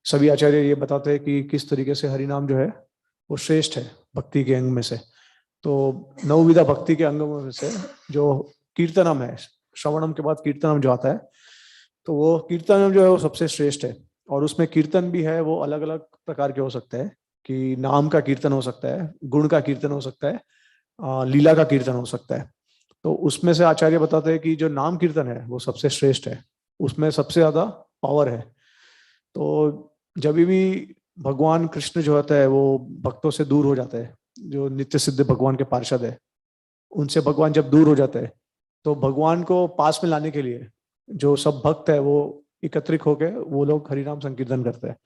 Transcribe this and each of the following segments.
सभी आचार्य ये बताते हैं कि किस तरीके से हरि नाम जो है वो श्रेष्ठ है भक्ति के अंग में से। तो नवविधा भक्ति के अंगों में से जो कीर्तनम है, श्रवणम के बाद कीर्तनम जो आता है, तो वो कीर्तनम जो है वो सबसे श्रेष्ठ है। और उसमें कीर्तन भी है वो अलग अलग प्रकार के हो सकते हैं, कि नाम का कीर्तन हो सकता है, गुण का कीर्तन हो सकता है, लीला का कीर्तन हो सकता है। तो उसमें से आचार्य बताते हैं कि जो नाम कीर्तन है वो सबसे श्रेष्ठ है, उसमें सबसे ज्यादा पावर है। तो जब भी भगवान कृष्ण जो होता है वो भक्तों से दूर हो जाता है, जो नित्य सिद्ध भगवान के पार्षद है उनसे भगवान जब दूर हो जाते हैं, तो भगवान को पास में लाने के लिए जो सब भक्त है वो एकत्रित होकर वो लोग हरिनाम संकीर्तन करते हैं।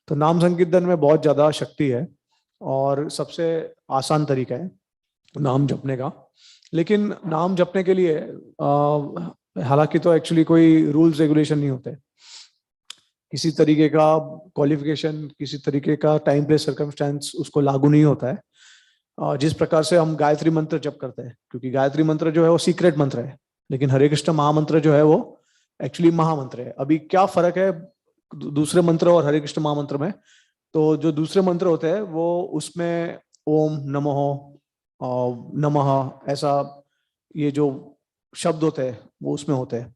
तो नाम संकीर्तन में बहुत ज्यादा शक्ति है और सबसे आसान तरीका है नाम जपने का। लेकिन नाम जपने के लिए हालांकि तो एक्चुअली कोई रूल्स रेगुलेशन नहीं होते, किसी तरीके का क्वालिफिकेशन, किसी तरीके का टाइम प्लेस सर्कमस्टेंस उसको लागू नहीं होता है। जिस प्रकार से हम गायत्री मंत्र जप करते हैं, क्योंकि गायत्री मंत्र जो है वो सीक्रेट मंत्र है, लेकिन हरे कृष्ण महामंत्र जो है वो एक्चुअली महामंत्र है। अभी क्या फर्क है दूसरे मंत्र और हरे कृष्ण महामंत्र में? तो जो दूसरे मंत्र होते हैं वो उसमें ओम नमः नमः ऐसा ये जो शब्द होते हैं वो उसमें होते हैं।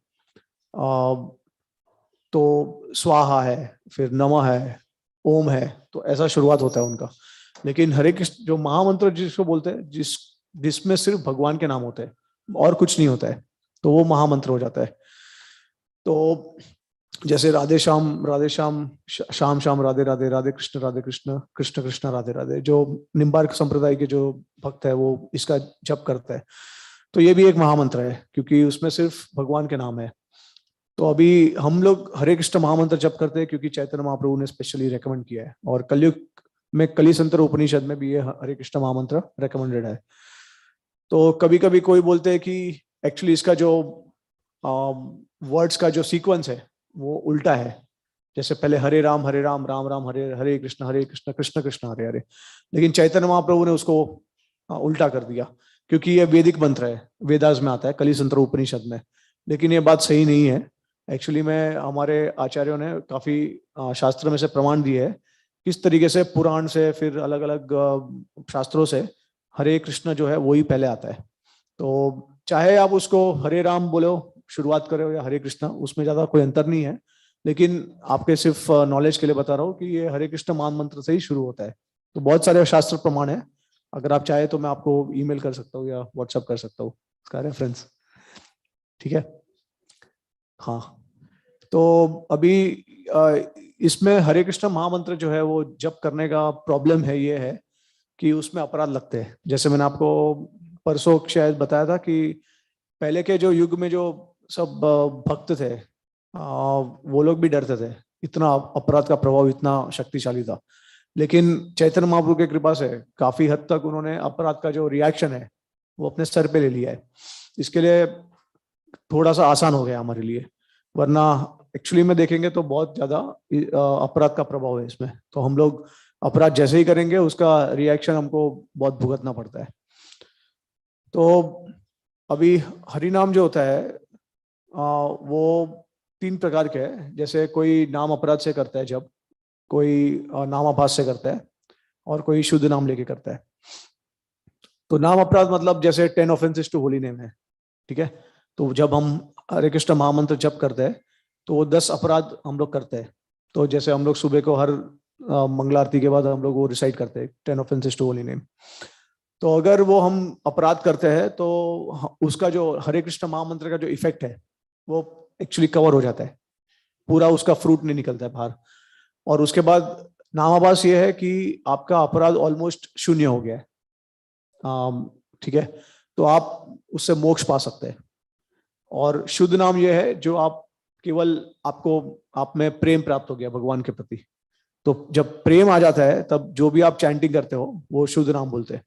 तो स्वाहा है, फिर नमः है, ओम है, तो ऐसा शुरुआत होता है उनका। लेकिन हरे कृष्ण जो महामंत्र जिसको बोलते हैं, जिसमें सिर्फ भगवान के नाम होते हैं और कुछ नहीं होता है, तो वो महामंत्र हो जाता है। तो जैसे राधे श्याम श्याम श्याम राधे राधे, राधे कृष्ण कृष्ण कृष्ण राधे राधे, जो निम्बार्क संप्रदाय के जो भक्त है वो इसका जप करता है। तो ये भी एक महामंत्र है क्योंकि उसमें सिर्फ भगवान के नाम है। तो अभी हम लोग हरे कृष्ण महामंत्र जप करते हैं क्योंकि चैतन्य महाप्रभु ने स्पेशली रेकमेंड किया है, और कलयुग में कलिसंतर उपनिषद में भी ये हरे कृष्ण महामंत्र रेकमेंडेड है। तो कभी कभी कोई बोलते हैं कि एक्चुअली इसका जो वर्ड्स का जो सीक्वेंस है वो उल्टा है। जैसे पहले हरे राम राम राम हरे हरे कृष्ण कृष्ण कृष्ण हरे हरे। लेकिन चैतन्य महाप्रभु ने उसको उल्टा कर दिया, क्योंकि ये वैदिक मंत्र है, वेदास में आता है, कलिसंतर उपनिषद में। लेकिन ये बात सही नहीं है। एक्चुअली में हमारे आचार्यों ने काफी शास्त्र में से प्रमाण दिए है किस तरीके से पुराण से फिर अलग अलग शास्त्रों से हरे कृष्ण जो है वही पहले आता है। तो चाहे आप उसको हरे राम बोलो शुरुआत करो या हरे कृष्ण, उसमें ज्यादा कोई अंतर नहीं है। लेकिन आपके सिर्फ नॉलेज के लिए बता रहा हूँ कि ये हरे कृष्ण मान मंत्र से ही शुरू होता है। तो बहुत सारे शास्त्र प्रमाण है, अगर आप चाहे तो मैं आपको ईमेल कर सकता हूँ या व्हाट्सअप कर सकता हूँ इसका रेफरेंस। ठीक है, हाँ। तो अभी इसमें हरे कृष्ण महामंत्र जो है वो जप करने का प्रॉब्लम है ये है कि उसमें अपराध लगते हैं। जैसे मैंने आपको परसों शायद बताया था कि पहले के जो युग में जो सब भक्त थे वो लोग भी डरते थे, इतना अपराध का प्रभाव इतना शक्तिशाली था। लेकिन चैतन्य महाप्रभु की कृपा से काफी हद तक उन्होंने अपराध का जो रिएक्शन है वो अपने सर पे ले लिया है। इसके लिए थोड़ा सा आसान हो गया हमारे लिए, वरना एक्चुअली में देखेंगे तो बहुत ज्यादा अपराध का प्रभाव है इसमें। तो हम लोग अपराध जैसे ही करेंगे उसका रिएक्शन हमको बहुत भुगतना पड़ता है। तो अभी हरिनाम जो होता है वो 3 प्रकार के हैं। जैसे कोई नाम अपराध से करता है, जब कोई नाम आभास से करता है, और कोई शुद्ध नाम लेके करता है। तो नाम अपराध मतलब जैसे 10 ऑफेंसेस टू होली नेम है, ठीक है। तो जब हम हरे कृष्ण महामंत्र जप करते हैं तो वो 10 अपराध हम लोग करते हैं। तो जैसे हम लोग सुबह को हर मंगला आरती के बाद हम लोग वो रिसाइट करते हैं 10 ऑफेंसेस टू होली नेम। तो अगर वो हम अपराध करते हैं तो उसका जो हरे कृष्ण महामंत्र का जो इफेक्ट है वो एक्चुअली कवर हो जाता है, पूरा उसका फ्रूट नहीं निकलता है बाहर। और उसके बाद नामाभास ये है कि आपका अपराध ऑलमोस्ट शून्य हो गया है, ठीक है। तो आप उससे मोक्ष पा सकते हैं। और शुद्ध नाम यह है जो आप केवल आपको आप में प्रेम प्राप्त हो गया भगवान के प्रति। तो जब प्रेम आ जाता है तब जो भी आप चैंटिंग करते हो वो शुद्ध नाम बोलते हैं।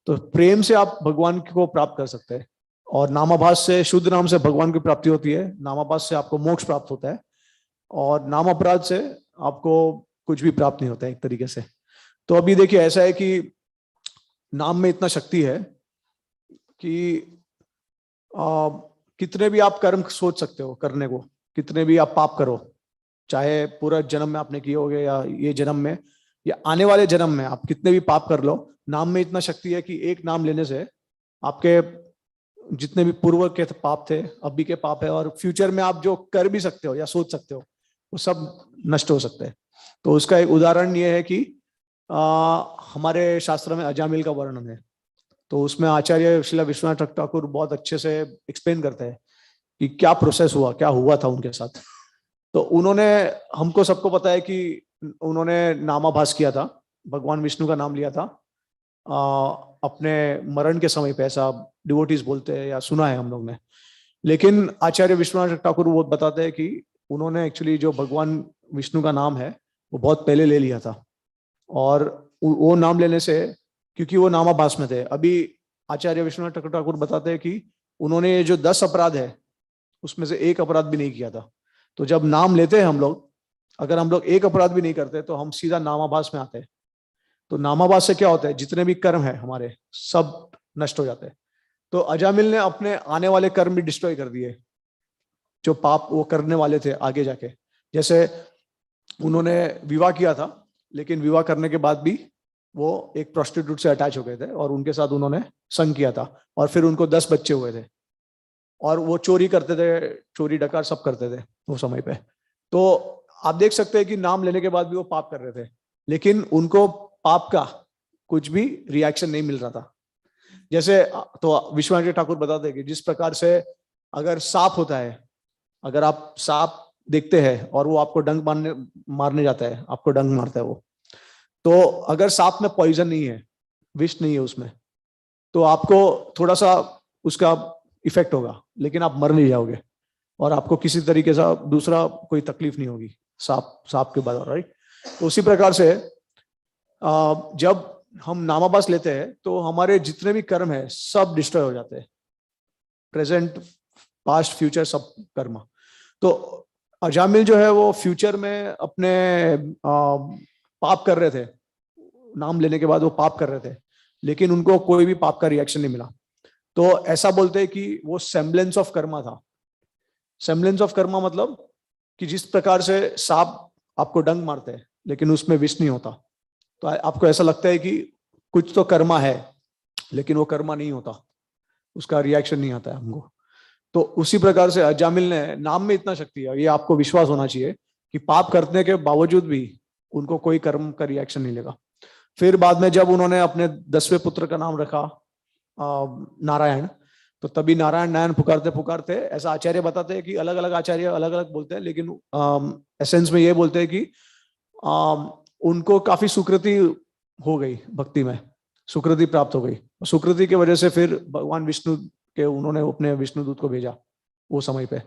तो प्रेम से आप भगवान को प्राप्त कर सकते हैं। और नामाभास से, शुद्ध नाम से भगवान की प्राप्ति होती है, नामाभास से आपको मोक्ष प्राप्त होता है, और नाम अपराध से आपको कुछ भी प्राप्त नहीं होता है एक तरीके से। तो अभी देखिए ऐसा है कि नाम में इतना शक्ति है कि कितने भी आप कर्म सोच सकते हो करने को, कितने भी आप पाप करो, चाहे पूरा जन्म में आपने किए होगे या ये जन्म में या आने वाले जन्म में आप कितने भी पाप कर लो, नाम में इतना शक्ति है कि एक नाम लेने से आपके जितने भी पूर्व के पाप थे, अभी के पाप है और फ्यूचर में आप जो कर भी सकते हो या सोच सकते हो वो सब नष्ट हो सकते हैं। तो उसका एक उदाहरण ये है कि हमारे शास्त्र में अजामिल का वर्णन है। तो उसमें आचार्य श्रील विश्वनाथ ठाकुर बहुत अच्छे से एक्सप्लेन करते हैं कि क्या प्रोसेस हुआ, क्या हुआ था उनके साथ। तो उन्होंने, हमको सबको पता है कि उन्होंने नामाभास किया था, भगवान विष्णु का नाम लिया था अपने मरण के समय पे, ऐसा डिवोटीज बोलते हैं या सुना है हम लोग ने। लेकिन आचार्य विश्वनाथ ठाकुर वो बताते हैं कि उन्होंने एक्चुअली जो भगवान विष्णु का नाम है वो बहुत पहले ले लिया था, और वो नाम लेने से, क्योंकि वो नामाभास में थे। अभी आचार्य विश्वनाथ ठाकुर बताते हैं कि उन्होंने ये जो 10 अपराध है उसमें से एक अपराध भी नहीं किया था। तो जब नाम लेते हैं हम लोग, अगर हम लोग एक अपराध भी नहीं करते तो हम सीधा नामाभास में आते हैं। तो नामाभास से क्या होता है, जितने भी कर्म है हमारे सब नष्ट हो जाते हैं। तो अजामिल ने अपने आने वाले कर्म भी डिस्ट्रॉय कर दिए, जो पाप वो करने वाले थे आगे जाके। जैसे उन्होंने विवाह किया था, लेकिन विवाह करने के बाद भी वो एक प्रोस्टिट्यूट से अटैच हो गए थे और उनके साथ उन्होंने संग किया था, और फिर उनको 10 बच्चे हुए थे। और वो चोरी करते थे, चोरी डकार सब करते थे वो समय पे। तो आप देख सकते हैं कि नाम लेने के बाद भी वो पाप कर रहे थे, लेकिन उनको पाप का कुछ भी रिएक्शन नहीं मिल रहा था। जैसे तो विश्वनाथ ठाकुर बताते हैं कि जिस प्रकार से अगर सांप होता है, अगर आप सांप देखते हैं और वो आपको डंक मारने जाता है, आपको डंक मारता है वो, तो अगर सांप में पॉइजन नहीं है, विष नहीं है उसमें, तो आपको थोड़ा सा उसका इफेक्ट होगा, लेकिन आप मर नहीं जाओगे और आपको किसी तरीके से दूसरा कोई तकलीफ नहीं होगी सांप के बाद, राइट। तो उसी प्रकार से जब हम नामाभास लेते हैं तो हमारे जितने भी कर्म है सब डिस्ट्रॉय हो जाते हैं, प्रेजेंट पास्ट फ्यूचर सब कर्म। तो अजामिल जो है वो फ्यूचर में अपने पाप कर रहे थे, नाम लेने के बाद वो पाप कर रहे थे, लेकिन उनको कोई भी पाप का रिएक्शन नहीं मिला। तो ऐसा बोलते हैं कि वो सेम्बलेंस ऑफ कर्मा था। सेम्बलेंस ऑफ कर्मा मतलब कि जिस प्रकार से सांप आपको डंक मारते हैं लेकिन उसमें विष नहीं होता, तो आपको ऐसा लगता है कि कुछ तो कर्मा है, लेकिन वो कर्मा नहीं होता, उसका रिएक्शन नहीं आता है हमको। तो उसी प्रकार से अजामिल ने, नाम में इतना शक्ति है, ये आपको विश्वास होना चाहिए कि पाप करने के बावजूद भी उनको कोई कर्म का रिएक्शन नहीं लगा। फिर बाद में जब उन्होंने अपने 10वें पुत्र का नाम रखा नारायण, तो तभी नारायण नारायण पुकारते पुकारते, ऐसा आचार्य बताते हैं कि अलग अलग आचार्य अलग अलग बोलते हैं, लेकिन एसेंस में ये बोलते हैं कि उनको काफी सुकृति हो गई, भक्ति में सुकृति प्राप्त हो गई। सुकृति की वजह से फिर भगवान विष्णु के, उन्होंने अपने विष्णुदूत को भेजा वो समय पे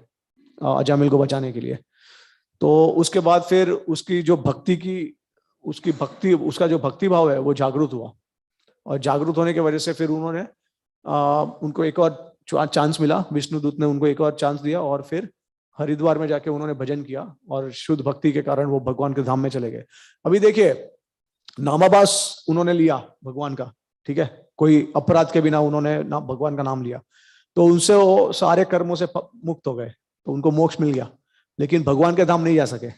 अजामिल को बचाने के लिए। तो उसके बाद फिर उसकी जो भक्ति की, उसका जो भक्ति भाव है वो जागृत हुआ, और जागृत होने की वजह से फिर उन्होंने उनको एक और चांस मिला, विष्णुदूत ने उनको एक और चांस दिया, और फिर हरिद्वार में जाके उन्होंने भजन किया और शुद्ध भक्ति के कारण वो भगवान के धाम में चले गए। अभी देखिए, नामाभास उन्होंने लिया भगवान का, ठीक है, कोई अपराध के बिना उन्होंने भगवान का नाम लिया, तो उनसे वो सारे कर्मों से मुक्त हो गए, तो उनको मोक्ष मिल गया, लेकिन भगवान के धाम नहीं जा सके।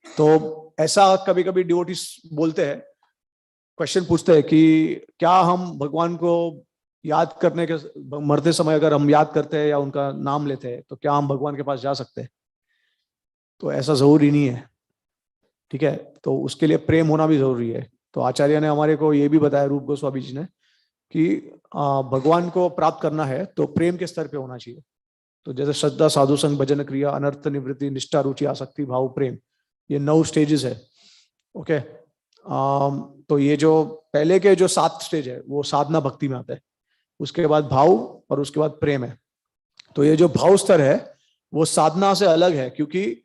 तो ऐसा कभी कभी डिवोटीज बोलते हैं, क्वेश्चन पूछते हैं कि क्या हम भगवान को याद करने के, मरते समय अगर हम याद करते हैं या उनका नाम लेते हैं तो क्या हम भगवान के पास जा सकते हैं? तो ऐसा जरूरी नहीं है, ठीक है। तो उसके लिए प्रेम होना भी जरूरी है। तो आचार्य ने हमारे को ये भी बताया, रूप गोस्वामी जी ने, कि भगवान को प्राप्त करना है तो प्रेम के स्तर पे होना चाहिए। तो जैसे श्रद्धा, साधु संग, भजन क्रिया, अनर्थ निवृत्ति, निष्ठा, रुचि, आसक्ति, भाव, प्रेम, ये 9 स्टेजेस है। ओके, तो ये जो पहले के जो 7 स्टेज है वो साधना भक्ति में आता है, उसके बाद भाव और उसके बाद प्रेम है। तो ये जो भाव स्तर है वो साधना से अलग है, क्योंकि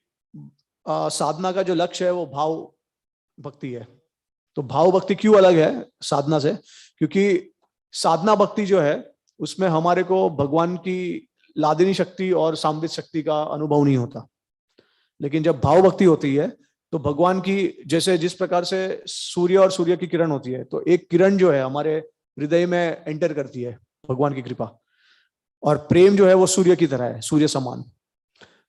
साधना का जो लक्ष्य है वो भाव भक्ति है। तो भाव भक्ति क्यों अलग है साधना से? क्योंकि साधना भक्ति जो है उसमें हमारे को भगवान की लादिनी शक्ति और सामवित शक्ति का अनुभव नहीं होता, लेकिन जब भाव भक्ति होती है तो भगवान की, जैसे जिस प्रकार से सूर्य और सूर्य की किरण होती है, तो एक किरण जो है हमारे हृदय में एंटर करती है भगवान की कृपा, और प्रेम जो है वो सूर्य की तरह है, सूर्य समान।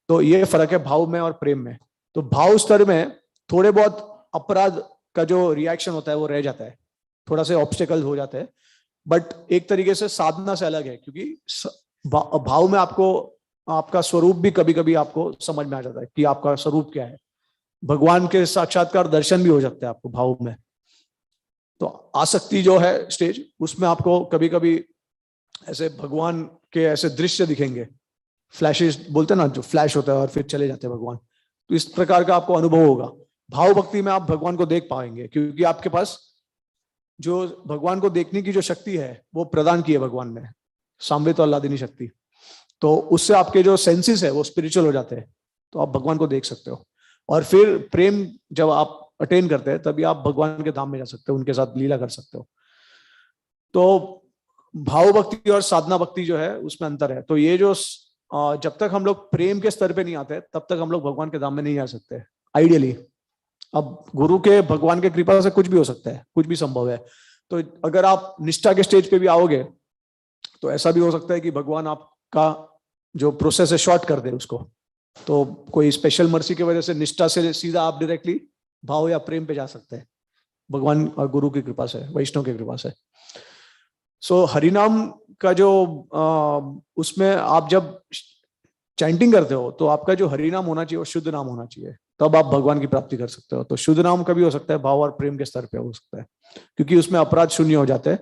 तो ये फर्क है भाव में और प्रेम में। तो भाव स्तर में थोड़े बहुत अपराध का जो रिएक्शन होता है वो रह जाता है, थोड़ा से ऑब्स्टेकल हो जाते हैं, बट एक तरीके से साधना से अलग है, क्योंकि भाव में आपको आपका स्वरूप भी कभी कभी आपको समझ में आ जाता है कि आपका स्वरूप क्या है। भगवान के साक्षात्कार दर्शन भी हो सकते हैं आपको भाव में। तो आसक्ति जो है स्टेज, उसमें आपको कभी कभी ऐसे भगवान के ऐसे दृश्य दिखेंगे, फ्लैशेस बोलते हैं ना, जो फ्लैश होता है और फिर चले जाते हैं भगवान, तो इस प्रकार का आपको अनुभव होगा। भाव भक्ति में आप भगवान को देख पाएंगे, क्योंकि आपके पास जो भगवान को देखने की जो शक्ति है वो प्रदान की है भगवान ने, सामवेद और लादिनी शक्ति। तो उससे आपके जो सेंसेस है वो स्पिरिचुअल हो जाते हैं, तो आप भगवान को देख सकते हो। और फिर प्रेम जब आप अटेन करते हैं तभी आप भगवान के धाम में जा सकते हो, उनके साथ लीला कर सकते हो। तो भाव भक्ति और साधना भक्ति जो है उसमें अंतर है। तो ये जो जब तक हम लोग प्रेम के स्तर पे नहीं आते तब तक हम लोग भगवान के धाम में नहीं जा सकते आइडियली। अब गुरु के भगवान के कृपा से कुछ भी हो सकता है, कुछ भी संभव है। तो अगर आप निष्ठा के स्टेज पे भी आओगे तो ऐसा भी हो सकता है कि भगवान आपका जो प्रोसेस है शॉर्ट कर दे उसको। तो कोई स्पेशल मर्सी की वजह से निष्ठा से सीधा आप डायरेक्टली भाव या प्रेम पे जा सकते हैं भगवान और गुरु की कृपा से, वैष्णव की कृपा से। सो हरिनाम का जो उसमें आप जब चैंटिंग करते हो तो आपका जो हरिनाम होना चाहिए वो शुद्ध नाम होना चाहिए, तब आप भगवान की प्राप्ति कर सकते हो। तो शुद्ध नाम कभी हो सकता है भाव और प्रेम के स्तर पे हो सकता है, क्योंकि उसमें अपराध शून्य हो जाते हैं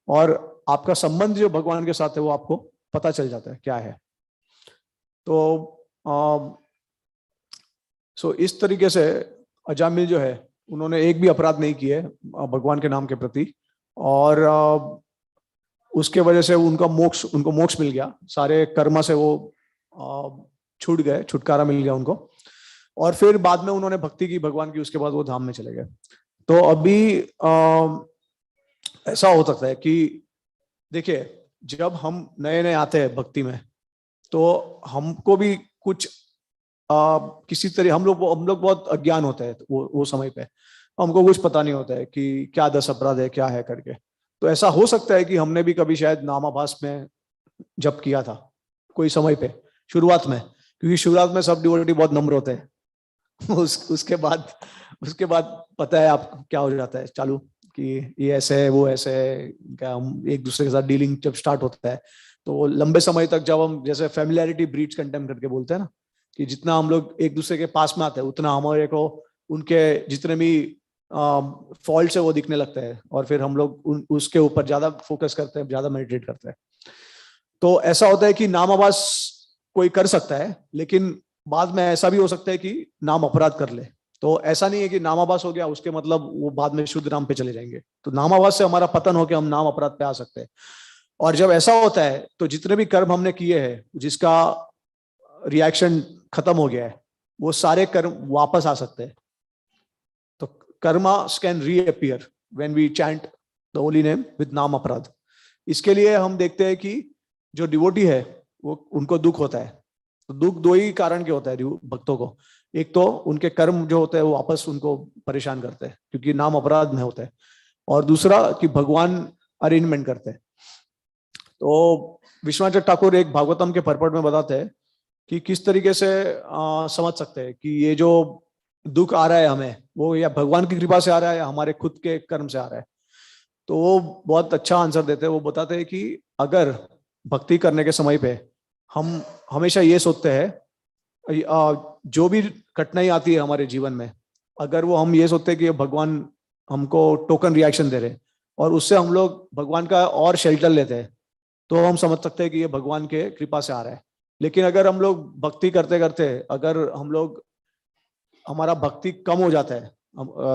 और आपका संबंध जो भगवान के साथ है वो आपको पता चल जाता है क्या है। तो सो इस तरीके से अजामिल जो है उन्होंने एक भी अपराध नहीं किए भगवान के नाम के प्रति, और उसके वजह से उनको मोक्ष मिल गया, सारे कर्म से वो छूट गए, छुटकारा मिल गया उनको। और फिर बाद में उन्होंने भक्ति की भगवान की, उसके बाद वो धाम में चले गए। तो अभी ऐसा हो सकता है कि देखिए जब हम नए नए आते हैं भक्ति में तो हमको भी कुछ किसी तरह हम लोग बहुत अज्ञान होते हैं वो समय पे, हमको कुछ पता नहीं होता है कि क्या 10 अपराध है क्या है करके। तो ऐसा हो सकता है कि हमने भी कभी शायद नामाभास में जप किया था कोई समय पे शुरुआत में, क्योंकि शुरुआत में सब डिवोटी बहुत नम्र होते हैं उसके बाद पता है आप क्या हो जाता है चालू कि ये ऐसे है वो ऐसे है, क्या हम एक दूसरे के साथ डीलिंग जब स्टार्ट होता है तो लंबे समय तक जब हम जैसे फैमिलियरिटी ब्रीड्स कंटेम्प्ट करके बोलते हैं ना, कि जितना हम लोग एक दूसरे के पास में आते हैं उतना हमारे को उनके जितने भी फॉल्ट्स है वो दिखने लगता है, और फिर हम लोग उसके ऊपर ज्यादा फोकस करते हैं, ज्यादा मेडिटेट करते हैं। तो ऐसा होता है कि नाम आवाज कोई कर सकता है, लेकिन बाद में ऐसा भी हो सकता है कि नाम अपराध कर ले। तो ऐसा नहीं है कि नामाभास हो गया उसके मतलब वो बाद में शुद्ध नाम पे चले जाएंगे। तो नामाभास से हमारा पतन होकर हम नाम अपराध पे आ सकते हैं। और जब ऐसा होता है तो जितने भी कर्म हमने किए हैं जिसका रिएक्शन खत्म हो गया है वो सारे कर्म वापस आ सकते हैं। तो karma can reappear when we chant the holy name with nama aparadha. इसके लिए हम देखते हैं कि जो डिवोटी है वो उनको दुख होता है। तो दुख दो ही कारण के होता है भक्तों को, एक तो उनके कर्म जो होते हैं वो वापस उनको परेशान करते हैं क्योंकि नाम अपराध में होता है, और दूसरा कि भगवान अरेंजमेंट करते हैं। तो विश्वनाथ ठाकुर एक भागवतम के पर्पट में बताते हैं कि किस तरीके से समझ सकते हैं कि ये जो दुख आ रहा है हमें वो या भगवान की कृपा से आ रहा है या हमारे खुद के कर्म से आ रहा है। तो वो बहुत अच्छा आंसर देते हैं। वो बताते हैं कि अगर भक्ति करने के समय पे हम हमेशा ये सोचते हैं जो भी कठिनाई आती है हमारे जीवन में, अगर वो हम ये सोचते हैं कि भगवान हमको टोकन रिएक्शन दे रहे हैं और उससे हम लोग भगवान का और शेल्टर लेते हैं, तो हम समझ सकते हैं कि ये भगवान के कृपा से आ रहा है। लेकिन अगर हम लोग भक्ति करते करते अगर हम लोग हमारा भक्ति कम हो जाता है,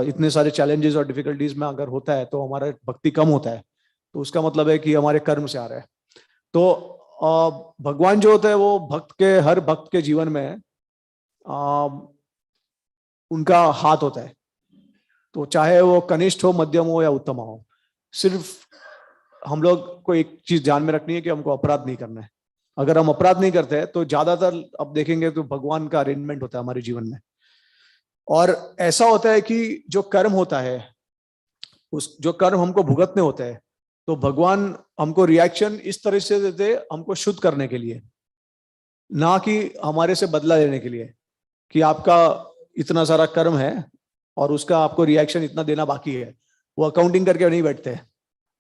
इतने सारे चैलेंजेस और डिफिकल्टीज में अगर होता है तो हमारा भक्ति कम होता है, तो उसका मतलब है कि हमारे कर्म से आ रहा है। तो भगवान जो होता है वो हर भक्त के जीवन में उनका हाथ होता है। तो चाहे वो कनिष्ठ हो, मध्यम हो या उत्तम हो, सिर्फ हम लोग को एक चीज ध्यान में रखनी है कि हमको अपराध नहीं करना है। अगर हम अपराध नहीं करते हैं तो ज्यादातर अब देखेंगे तो भगवान का अरेंजमेंट होता है हमारे जीवन में। और ऐसा होता है कि जो कर्म होता है जो कर्म हमको भुगतने होते हैं, तो भगवान हमको रिएक्शन इस तरह से देते हमको शुद्ध करने के लिए, ना कि हमारे से बदला लेने के लिए कि आपका इतना सारा कर्म है और उसका आपको रिएक्शन इतना देना बाकी है, वो अकाउंटिंग करके नहीं बैठते हैं।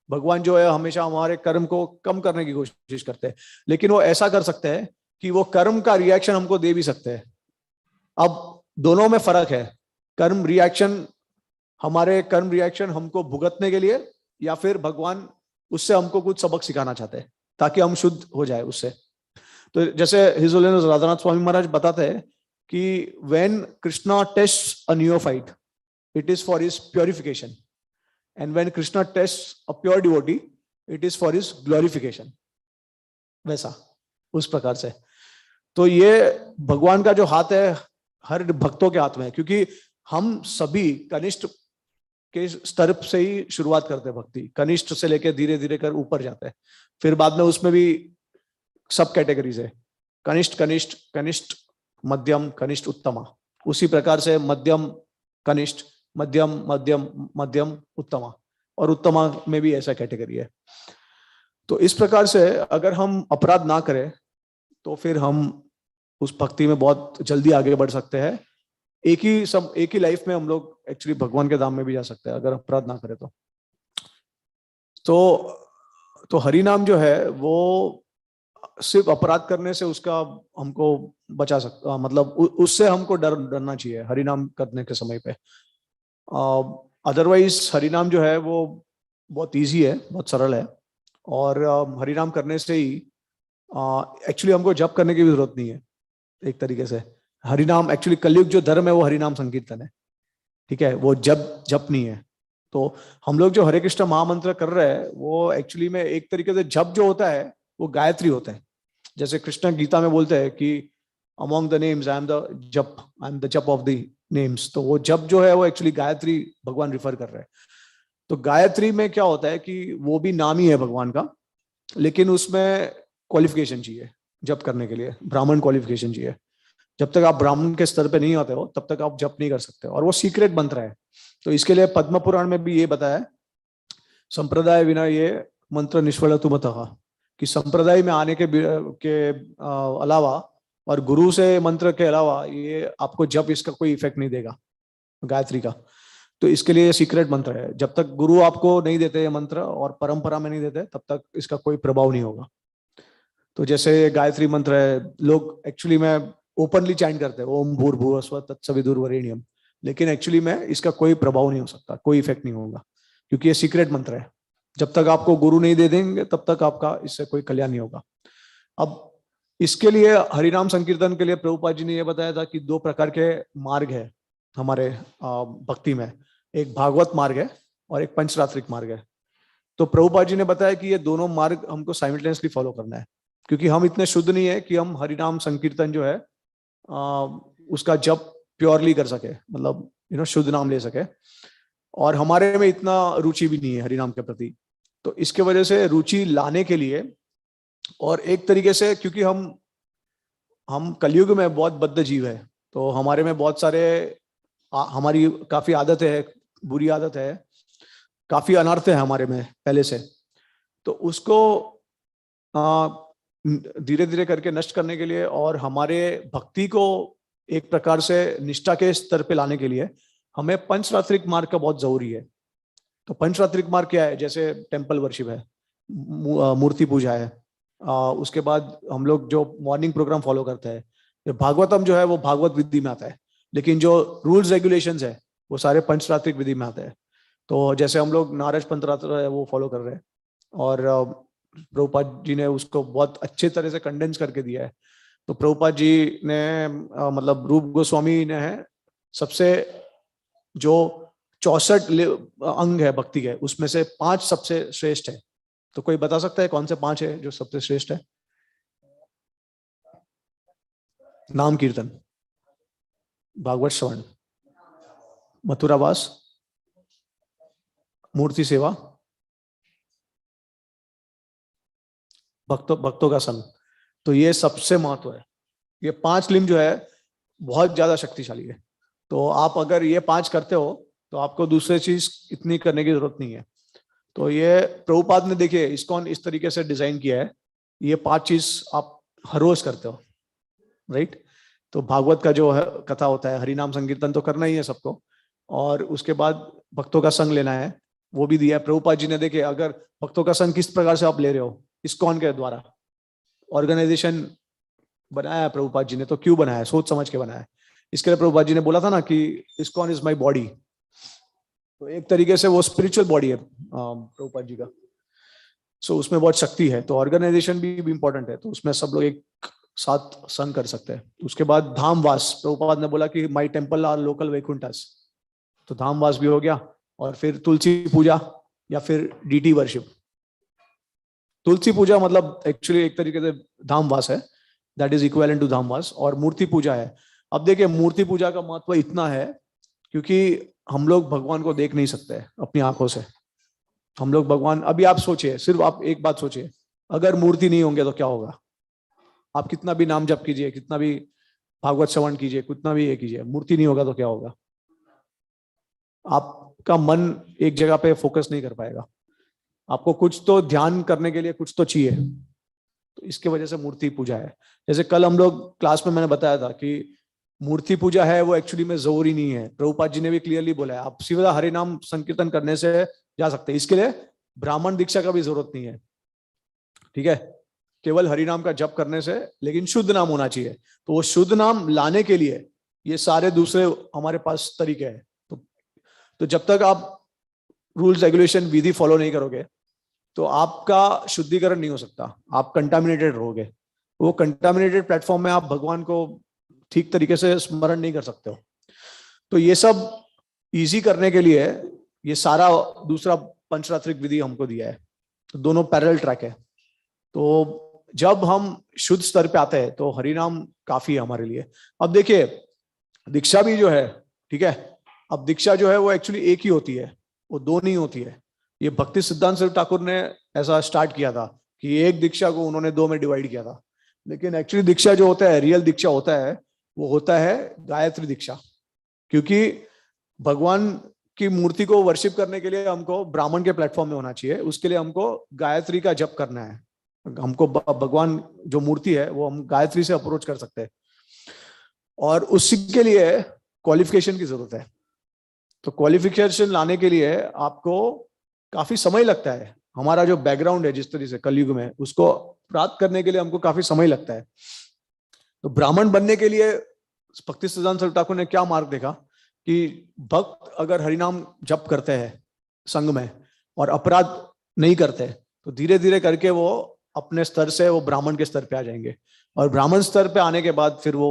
भगवान जो है हमेशा हमारे कर्म को कम करने की कोशिश करते हैं, लेकिन वो ऐसा कर सकते हैं कि वो कर्म का रिएक्शन हमको दे भी सकते हैं। अब दोनों में फर्क है, कर्म रिएक्शन, हमारे कर्म रिएक्शन हमको भुगतने के लिए, या फिर भगवान उससे हमको कुछ सबक सिखाना चाहते हैं ताकि हम शुद्ध हो जाए उससे। तो जैसे हिज होलिनेस राधानाथ स्वामी महाराज बताते हैं कि when Krishna tests a neophyte, it is for his purification, and when Krishna tests a pure devotee, it is for his glorification. वैसा उस प्रकार से। तो ये भगवान का जो हाथ है हर भक्तों के हाथ में है, क्योंकि हम सभी कनिष्ठ के स्तर से ही शुरुआत करते हैं भक्ति, कनिष्ठ से लेकर धीरे धीरे कर ऊपर जाते हैं। फिर बाद में उसमें भी सब कैटेगरीज है, कनिष्ठ कनिष्ठ कनिष्ठ मध्यम कनिष्ठ उत्तमा, उसी प्रकार से मध्यम कनिष्ठ मध्यम मध्यम मध्यम उत्तमा, और उत्तमा में भी ऐसा कैटेगरी है। तो इस प्रकार से अगर हम अपराध ना करें तो फिर हम उस भक्ति में बहुत जल्दी आगे बढ़ सकते हैं। एक ही लाइफ में हम लोग एक्चुअली भगवान के धाम में भी जा सकते हैं अगर अपराध ना करें तो हरि नाम जो है वो सिर्फ अपराध करने से उसका हमको बचा सकता, मतलब उससे हमको डरना चाहिए हरि नाम करने के समय पे। अदरवाइज हरि नाम जो है वो बहुत इजी है, बहुत सरल है, और हरि नाम करने से ही एक्चुअली हमको जप करने की भी जरूरत नहीं है। एक तरीके से हरि नाम एक्चुअली कलयुग जो धर्म है वो हरि नाम संकीर्तन है, ठीक है, वो जप नहीं है। तो हम लोग जो हरे कृष्ण महामंत्र कर रहे हैं वो एक्चुअली में एक तरीके से जप जो होता है वो गायत्री होता है। जैसे कृष्ण गीता में बोलते हैं कि among the names I am the जप ऑफ द नेम्स, तो वो जप जो है वो एक्चुअली गायत्री भगवान रिफर कर रहे हैं। तो गायत्री में क्या होता है कि वो भी नाम ही है भगवान का, लेकिन उसमें क्वालिफिकेशन चाहिए जप करने के लिए, ब्राह्मण क्वालिफिकेशन चाहिए। जब तक आप ब्राह्मण के स्तर पे नहीं आते हो तब तक आप जप नहीं कर सकते, और वो सीक्रेट मंत्र है। तो इसके लिए पद्म पुराण में भी ये बताया है, संप्रदाय बिना ये मंत्र निष्फल तुमतः, कि संप्रदाय में आने के अलावा और गुरु से मंत्र के अलावा ये आपको जप इसका कोई इफेक्ट नहीं देगा गायत्री का। तो इसके लिए सीक्रेट मंत्र है, जब तक गुरु आपको नहीं देते ये मंत्र और परंपरा में नहीं देते तब तक इसका कोई प्रभाव नहीं होगा। तो जैसे गायत्री मंत्र है, लोग एक्चुअली में ओपनली चैंट करते हैं ओम भूर्भुवस्सुवः तत्सवितुर्वरेण्यम, लेकिन एक्चुअली में इसका कोई प्रभाव नहीं हो सकता, कोई इफेक्ट नहीं होगा, क्योंकि ये सीक्रेट मंत्र है। जब तक आपको गुरु नहीं दे देंगे तब तक आपका इससे कोई कल्याण नहीं होगा। अब इसके लिए हरिनाम संकीर्तन के लिए प्रभुपाद जी ने यह बताया था कि 2 प्रकार के मार्ग है हमारे भक्ति में, एक भागवत मार्ग है और एक पंचरात्रिक मार्ग है। तो प्रभुपाद जी ने बताया कि ये दोनों मार्ग हमको साइमल्टेनियसली फॉलो करना है, क्योंकि हम इतने शुद्ध नहीं है कि हम हरिनाम संकीर्तन जो है उसका जप प्योरली कर सके, मतलब शुद्ध नाम ले सके, और हमारे में इतना रुचि भी नहीं है हरिनाम के प्रति। तो इसके वजह से रुचि लाने के लिए, और एक तरीके से क्योंकि हम कलयुग में बहुत बद्ध जीव है, तो हमारे में बहुत सारे हमारी काफी आदत है, बुरी आदत है, काफी अनर्थ है हमारे में पहले से। तो उसको धीरे धीरे करके नष्ट करने के लिए और हमारे भक्ति को एक प्रकार से निष्ठा के स्तर पे लाने के लिए हमें पंचरात्रिक मार्ग का बहुत जरूरी है। तो पंचरात्रिक मार्ग क्या है? जैसे टेम्पल वर्शिप है, मूर्ति पूजा है, उसके बाद हम लोग जो मॉर्निंग प्रोग्राम फॉलो करते हैं, भागवतम जो है वो भागवत विधि में आता है, लेकिन जो रूल्स रेगुलेशंस है वो सारे पंचरात्रिक विधि में आते हैं। तो जैसे हम लोग नारज पंचरात्र है वो फॉलो कर रहे हैं, और प्रभुपाद जी ने उसको बहुत अच्छे तरह से कंडेंस करके दिया है। तो प्रभुपाद जी ने मतलब रूप गोस्वामी ने है सबसे जो 64 अंग है भक्ति के, उसमें से 5 सबसे श्रेष्ठ है। तो कोई बता सकता है कौन से 5 है जो सबसे श्रेष्ठ है? नाम कीर्तन, भागवत श्रवण, मथुरावास, मूर्ति सेवा, भक्तों का संग। तो ये सबसे महत्व है। ये 5 लिंग जो है बहुत ज्यादा शक्तिशाली है। तो आप अगर ये 5 करते हो तो आपको दूसरी चीज इतनी करने की जरूरत नहीं है। तो ये प्रभुपाद ने देखिए इस्कॉन इस तरीके से डिजाइन किया है, ये 5 चीज आप हर रोज करते हो, राइट? तो भागवत का जो है कथा होता है, हरिनाम संकीर्तन तो करना ही है सबको, और उसके बाद भक्तों का संग लेना है, वो भी दिया है प्रभुपाद जी ने। देखिए अगर भक्तों का संग किस प्रकार से आप ले रहे हो, इस्कॉन के द्वारा ऑर्गेनाइजेशन बनाया है प्रभुपाद जी ने, तो क्यों बनाया है, सोच समझ के बनाया है। इसके लिए प्रभुपाद जी ने बोला था ना कि इस्कॉन इज माई बॉडी, तो एक तरीके से वो स्पिरिचुअल बॉडी है प्रभुपाद जी का। सो उसमें बहुत शक्ति है, तो ऑर्गेनाइजेशन भी इंपॉर्टेंट है, तो उसमें सब लोग एक साथ संग कर सकते हैं। उसके बाद धामवास, प्रभुपाद ने बोला कि माई टेम्पल आर लोकल वैकुंठस, तो धामवास भी हो गया। और फिर तुलसी पूजा या फिर डीटी वर्शिप। तुलसी पूजा मतलब एक्चुअली एक तरीके से धामवास है, दैट इज इक्विवेलेंट टू धामवास। और मूर्ति पूजा है। अब देखिए मूर्ति पूजा का महत्व इतना है क्योंकि हम लोग भगवान को देख नहीं सकते अपनी आंखों से। हम लोग भगवान, अभी आप सोचिए, सिर्फ आप एक बात सोचिए, अगर मूर्ति नहीं होंगे तो क्या होगा। आप कितना भी नाम जप कीजिए, कितना भी भागवत श्रवण कीजिए, कितना भी ये कीजिए, मूर्ति नहीं होगा तो क्या होगा। आपका मन एक जगह पे फोकस नहीं कर पाएगा, आपको कुछ तो ध्यान करने के लिए कुछ तो चाहिए। तो इसके वजह से मूर्ति पूजा है। जैसे कल हम लोग क्लास में मैंने बताया था कि मूर्ति पूजा है वो एक्चुअली में जरूरी नहीं है। प्रभुपाद जी ने भी क्लियरली बोला है, आप सीधा हरि नाम संकीर्तन करने से जा सकते हैं। इसके लिए ब्राह्मण दीक्षा का भी जरूरत नहीं है, ठीक है। केवल हरि नाम का जप करने से, लेकिन शुद्ध नाम होना चाहिए। तो वो शुद्ध नाम लाने के लिए ये सारे दूसरे हमारे पास तरीके हैं। तो जब तक आप रूल्स रेगुलेशन विधि फॉलो नहीं करोगे तो आपका शुद्धिकरण नहीं हो सकता, आप कंटामिनेटेड रहोगे। वो कंटामिनेटेड प्लेटफॉर्म में आप भगवान को ठीक तरीके से स्मरण नहीं कर सकते हो। तो ये सब इजी करने के लिए ये सारा दूसरा पंचरात्रिक विधि हमको दिया है। तो दोनों पैरेलल ट्रैक है। तो जब हम शुद्ध स्तर पे आते हैं तो हरिनाम काफी है हमारे लिए। अब देखिए दीक्षा भी जो है, ठीक है, अब दीक्षा जो है वो एक्चुअली एक ही होती है, वो दो नहीं होती है। ये भक्ति सिद्धांत सरस्वती ठाकुर ने ऐसा स्टार्ट किया था कि एक दीक्षा को उन्होंने दो में डिवाइड किया था, लेकिन एक्चुअली दीक्षा जो होता है, रियल दीक्षा होता है, वो होता है गायत्री दीक्षा। क्योंकि भगवान की मूर्ति को वर्शिप करने के लिए हमको ब्राह्मण के प्लेटफॉर्म में होना चाहिए, उसके लिए हमको गायत्री का जप करना है। हमको भगवान जो मूर्ति है वो हम गायत्री से अप्रोच कर सकते हैं, और उसके लिए क्वालिफिकेशन की जरूरत है। तो क्वालिफिकेशन लाने के लिए आपको काफी समय लगता है। हमारा जो बैकग्राउंड है जिस तरह से कलयुग में, उसको प्राप्त करने के लिए हमको काफी समय लगता है। तो ब्राह्मण बनने के लिए भक्ति सिद्धांत सरस्वती ठाकुर ने क्या मार्ग देखा कि भक्त अगर हरिनाम जप करते हैं संघ में और अपराध नहीं करते, तो धीरे धीरे करके वो अपने स्तर से वो ब्राह्मण के स्तर पे आ जाएंगे, और ब्राह्मण स्तर पे आने के बाद फिर वो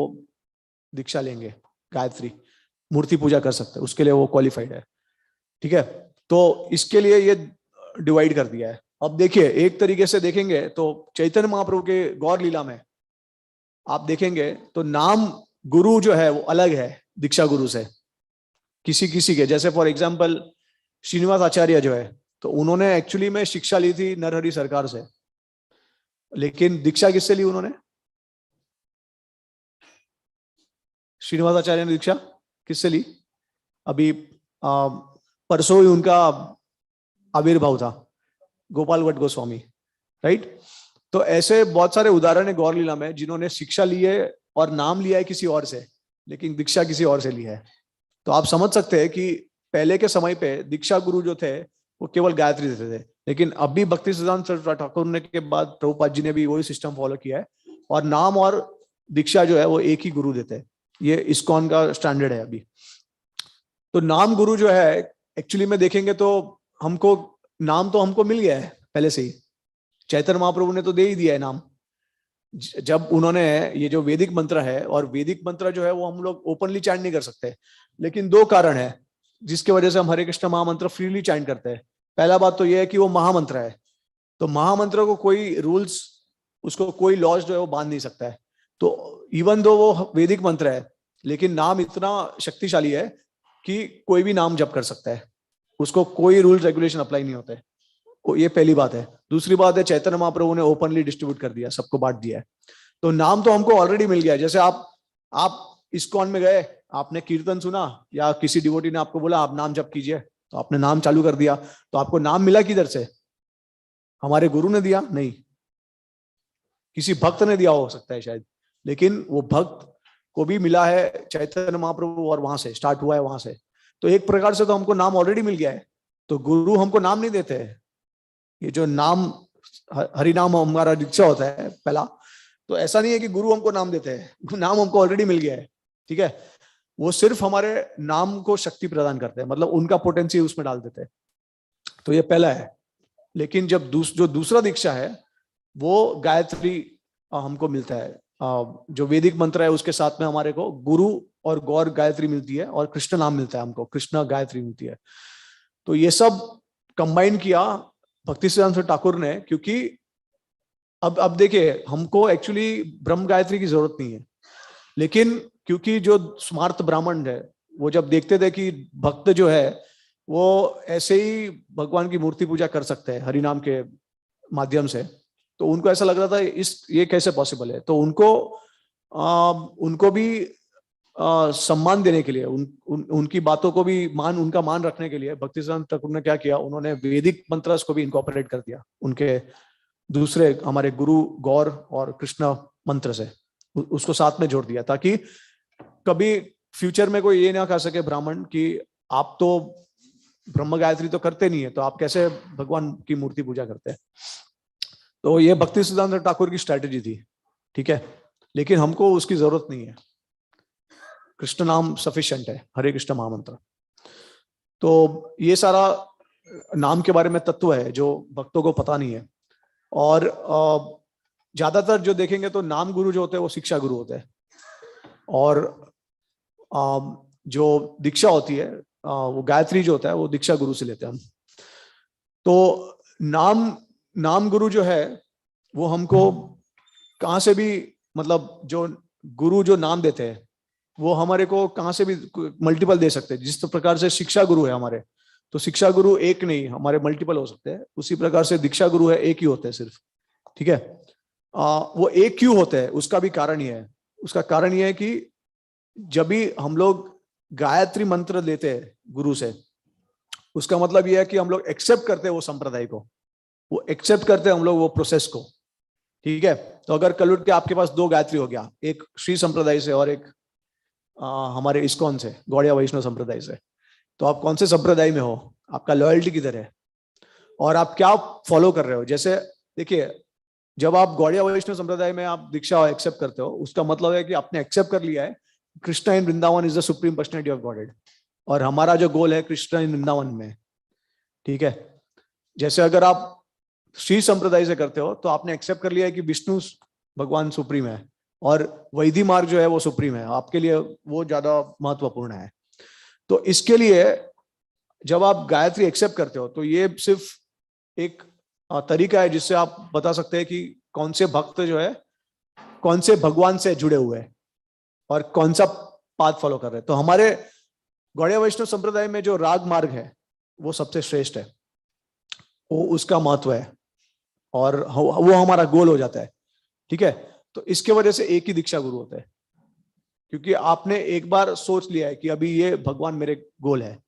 दीक्षा लेंगे, गायत्री मूर्ति पूजा कर सकते हैं, उसके लिए वो क्वालिफाइड है, ठीक है। तो इसके लिए ये डिवाइड कर दिया है। अब देखिए एक तरीके से देखेंगे तो चैतन्य महाप्रभु के गौर लीला में आप देखेंगे तो नाम गुरु जो है वो अलग है दीक्षा गुरु से। किसी किसी के, जैसे फॉर एग्जांपल श्रीनिवास आचार्य जो है, तो उन्होंने एक्चुअली में शिक्षा ली थी नरहरि सरकार से, लेकिन दीक्षा किससे ली उन्होंने? श्रीनिवास आचार्य ने दीक्षा किससे ली? अभी परसों ही उनका आविर्भाव था, गोपाल भट्ट गोस्वामी, राइट। तो ऐसे बहुत सारे उदाहरण है गौर लीला में जिन्होंने शिक्षा ली है और नाम लिया है किसी और से, लेकिन दीक्षा किसी और से ली है। तो आप समझ सकते हैं कि पहले के समय पे दीक्षा गुरु जो थे वो केवल गायत्री देते थे, लेकिन अभी भक्ति सिद्धांत सरस्वती ठाकुर ने के बाद प्रभुपाद जी ने भी वही सिस्टम फॉलो किया है, और नाम और दीक्षा जो है वो एक ही गुरु देते हैं। ये इस्कॉन का स्टैंडर्ड है अभी। तो नाम गुरु जो है एक्चुअली में देखेंगे तो हमको नाम तो हमको मिल गया है पहले से ही, चैतन्य महाप्रभु ने तो दे ही दिया है नाम। जब उन्होंने ये जो वैदिक मंत्र है, और वैदिक मंत्र जो है वो हम लोग ओपनली चैंट नहीं कर सकते, लेकिन दो कारण है जिसके वजह से हम हरे कृष्ण महामंत्र फ्रीली चैंट करते हैं। पहला बात तो ये है कि वो महामंत्र है, तो महामंत्र को कोई रूल्स, उसको कोई लॉज जो है वो बांध नहीं सकता है। तो इवन दो वो वैदिक मंत्र है, लेकिन नाम इतना शक्तिशाली है कि कोई भी नाम जप कर सकता है, उसको कोई रूल्स रेगुलेशन अप्लाई नहीं होते। ये पहली बात है। दूसरी बात है चैतन्य महाप्रभु ने ओपनली डिस्ट्रीब्यूट कर दिया, सबको बांट दिया है। तो नाम तो हमको ऑलरेडी मिल गया है। जैसे आप इस्कॉन में गए, आपने कीर्तन सुना या किसी डिवोटी ने आपको बोला आप नाम जप कीजिए, तो आपने नाम चालू कर दिया, तो आपको नाम मिला किधर से? हमारे गुरु ने दिया? नहीं, किसी भक्त ने दिया हो सकता है शायद, लेकिन वो भक्त को भी मिला है चैतन्य महाप्रभु और वहां से स्टार्ट हुआ है वहां से। तो एक प्रकार से तो हमको नाम ऑलरेडी मिल गया है। तो गुरु हमको नाम नहीं देते हैं। ये जो नाम हरि नाम हमारा दीक्षा होता है पहला, तो ऐसा नहीं है कि गुरु हमको नाम देते हैं, नाम हमको ऑलरेडी मिल गया है। ठीक है, वो सिर्फ हमारे नाम को शक्ति प्रदान करते हैं, मतलब उनका पोटेंशियल उसमें डाल देते हैं। तो ये पहला है। लेकिन जब जो दूसरा दीक्षा है वो गायत्री हमको मिलता है। जो वैदिक मंत्र है उसके साथ में हमारे को गुरु और गौर गायत्री मिलती है और कृष्ण नाम मिलता है, हमको कृष्ण गायत्री मिलती है। तो ये सब कंबाइन किया भक्तिसिद्धांत ठाकुर ने, क्योंकि अब देखिए हमको एक्चुअली ब्रह्म गायत्री की जरूरत नहीं है, लेकिन क्योंकि जो स्मार्त ब्राह्मण है वो जब देखते थे कि भक्त जो है वो ऐसे ही भगवान की मूर्ति पूजा कर सकते हैं हरि नाम के माध्यम से, तो उनको ऐसा लग रहा था ये कैसे पॉसिबल है। तो उनको भी सम्मान देने के लिए, उनकी बातों को भी उनका मान रखने के लिए भक्तिसिद्धांत ठाकुर ने क्या किया, उन्होंने वैदिक मंत्रस को भी इनकॉर्पोरेट कर दिया उनके दूसरे हमारे गुरु गौर और कृष्ण मंत्र से, उसको साथ में जोड़ दिया, ताकि कभी फ्यूचर में कोई ये ना कह सके ब्राह्मण कि आप तो ब्रह्म गायत्री तो करते नहीं है, तो आप कैसे भगवान की मूर्ति पूजा करते हैं। तो ये भक्तिसिद्धांत ठाकुर की स्ट्रैटेजी थी। ठीक है, लेकिन हमको उसकी जरूरत नहीं है, कृष्ण नाम सफिशिएंट है, हरे कृष्ण महामंत्र। तो ये सारा नाम के बारे में तत्व है जो भक्तों को पता नहीं है। और ज्यादातर जो देखेंगे तो नाम गुरु जो होते हैं वो शिक्षा गुरु होते हैं, और जो दीक्षा होती है वो गायत्री जो होता है वो दीक्षा गुरु से लेते हैं हम। तो नाम गुरु जो है वो हमको कहाँ से भी, मतलब जो गुरु जो नाम देते हैं वो हमारे को कहाँ से भी मल्टीपल दे सकते हैं। जिस प्रकार से शिक्षा गुरु है हमारे, तो शिक्षा गुरु एक नहीं, हमारे मल्टीपल हो सकते हैं। उसी प्रकार से दीक्षा गुरु है, एक ही होते हैं सिर्फ। ठीक है, वो एक क्यों होते हैं उसका भी कारण ये है। उसका कारण ये है कि जब भी हम लोग गायत्री मंत्र लेते हैं गुरु से, उसका मतलब यह है कि हम लोग एक्सेप्ट करते हैं वो संप्रदाय को, वो एक्सेप्ट करते हैं हम लोग वो प्रोसेस को। ठीक है, तो अगर कल उठ के आपके पास दो गायत्री हो गया, एक श्री संप्रदाय से और एक हमारे इस्कॉन से, गौड़िया वैष्णव संप्रदाय से, तो आप कौन से संप्रदाय में हो, आपका लॉयल्टी किधर है और आप क्या फॉलो कर रहे हो। जैसे देखिए, जब आप गौड़िया वैष्णव संप्रदाय में आप दीक्षा एक्सेप्ट करते हो, उसका मतलब है कि आपने एक्सेप्ट कर लिया है Krishna in Vrindavan is the supreme personality of godhead, और हमारा जो गोल है कृष्णा इन वृंदावन में। ठीक है, जैसे अगर आप श्री संप्रदाय से करते हो तो आपने एक्सेप्ट कर लिया है कि विष्णु भगवान सुप्रीम है और वैदिक मार्ग जो है वो सुप्रीम है, आपके लिए वो ज्यादा महत्वपूर्ण है। तो इसके लिए जब आप गायत्री एक्सेप्ट करते हो तो ये सिर्फ एक तरीका है जिससे आप बता सकते हैं कि कौन से भक्त जो है कौन से भगवान से जुड़े हुए हैं और कौन सा पाथ फॉलो कर रहे हैं। तो हमारे गौड़िया वैष्णव संप्रदाय में जो राग मार्ग है वो सबसे श्रेष्ठ है, वो उसका महत्व है और वो हमारा गोल हो जाता है। ठीक है, तो इसके वजह से एक ही दीक्षा गुरु होता है, क्योंकि आपने एक बार सोच लिया है कि अभी ये भगवान मेरे गोल है,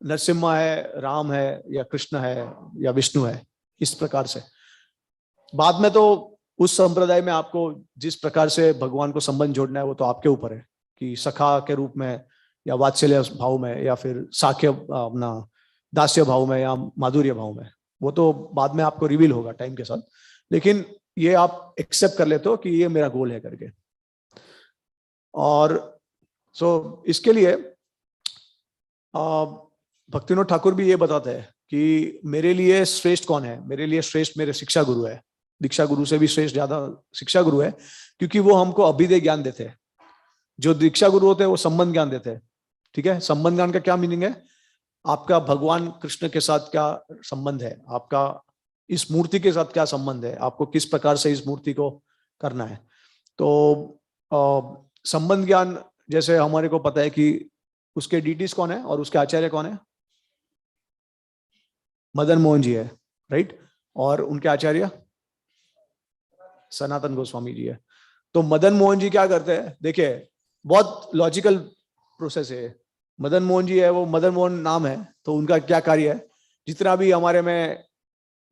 नरसिम्हा है, राम है या कृष्ण है या विष्णु है, इस प्रकार से। बाद में तो उस संप्रदाय में आपको जिस प्रकार से भगवान को संबंध जोड़ना है वो तो आपके ऊपर है, कि सखा के रूप में या वात्सल्य भाव में या फिर साख्य अपना दास्य भाव में या माधुर्य भाव में, वो तो बाद में आपको रिवील होगा टाइम के साथ। लेकिन ये आप एक्सेप्ट कर लेते हो कि ये मेरा गोल है करके। और इसके लिए भक्तिविनोद ठाकुर भी ये बताते हैं कि मेरे लिए श्रेष्ठ कौन है। मेरे लिए श्रेष्ठ मेरे शिक्षा गुरु है, दीक्षा गुरु से भी श्रेष्ठ ज्यादा शिक्षा गुरु है, क्योंकि वो हमको अभिधेय ज्ञान देते हैं। जो दीक्षा गुरु होते हैं वो संबंध ज्ञान देते हैं। ठीक है, संबंध ज्ञान का क्या मीनिंग है, आपका भगवान कृष्ण के साथ क्या संबंध है, आपका इस मूर्ति के साथ क्या संबंध है, आपको किस प्रकार से इस मूर्ति को करना है। तो संबंध ज्ञान, जैसे हमारे को पता है कि उसके डीटीज कौन है और उसके आचार्य कौन है, मदन मोहन जी है, राइट, और उनके आचार्य सनातन गोस्वामी जी है। तो मदन मोहन जी क्या करते हैं, देखिए बहुत लॉजिकल प्रोसेस है। मदन मोहन जी है, वो मदन मोहन नाम है, तो उनका क्या कार्य है, जितना भी हमारे में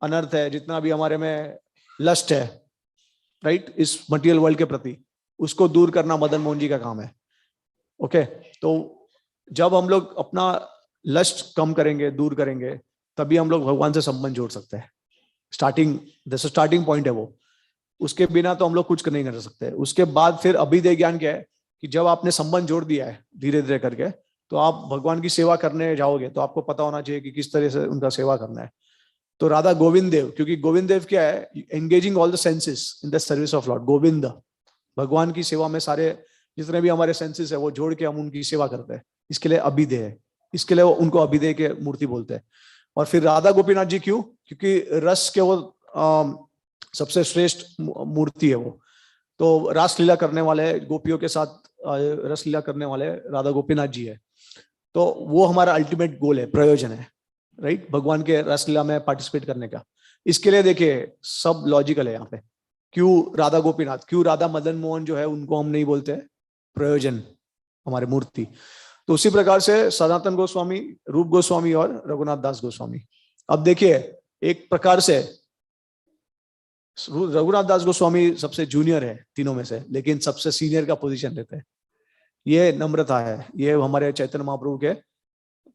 अनर्थ है, जितना भी हमारे में लस्ट है, राइट, इस मटेरियल वर्ल्ड के प्रति, उसको दूर करना मदन मोहन जी का काम है। ओके, तो जब हम लोग अपना लस्ट कम करेंगे, दूर करेंगे, तभी हम लोग भगवान से संबंध जोड़ सकते हैं। स्टार्टिंग पॉइंट है वो। उसके बिना तो हम लोग कुछ नहीं कर सकते। उसके बाद फिर अभिदय ज्ञान क्या है कि जब आपने संबंध जोड़ दिया है धीरे धीरे करके, तो आप भगवान की सेवा करने जाओगे तो आपको पता होना चाहिए कि किस तरह से उनका सेवा करना है। तो राधा गोविंद देव, क्योंकि गोविंद देव क्या है, engaging all the senses in the service of Lord. Govind, भगवान की सेवा में सारे जितने भी हमारे सेंसेस है वो जोड़ के हम उनकी सेवा करते हैं। इसके लिए अभिदय है, इसके लिए उनको अभिदय के मूर्ति बोलते हैं। और फिर राधा गोपीनाथ जी क्यों? क्योंकि रस के वो सबसे श्रेष्ठ मूर्ति है वो। तो रासलीला करने वाले, गोपियों के साथ रसलीला करने वाले राधा गोपीनाथ जी है। तो वो हमारा अल्टीमेट गोल है, प्रयोजन है, राइट, भगवान के रसलीला में पार्टिसिपेट करने का। इसके लिए देखिए सब लॉजिकल है यहाँ पे। क्यों राधा गोपीनाथ, क्यों राधा मदन मोहन जो है उनको हम नहीं बोलते? प्रयोजन, हमारे मूर्ति। तो उसी प्रकार से सनातन गोस्वामी, रूप गोस्वामी और रघुनाथ दास गोस्वामी। अब देखिए, एक प्रकार से रघुनाथ दास गोस्वामी सबसे जूनियर है तीनों में से, लेकिन सबसे सीनियर का पोजीशन लेते हैं। ये नम्रता है, ये हमारे चैतन्य महाप्रभु के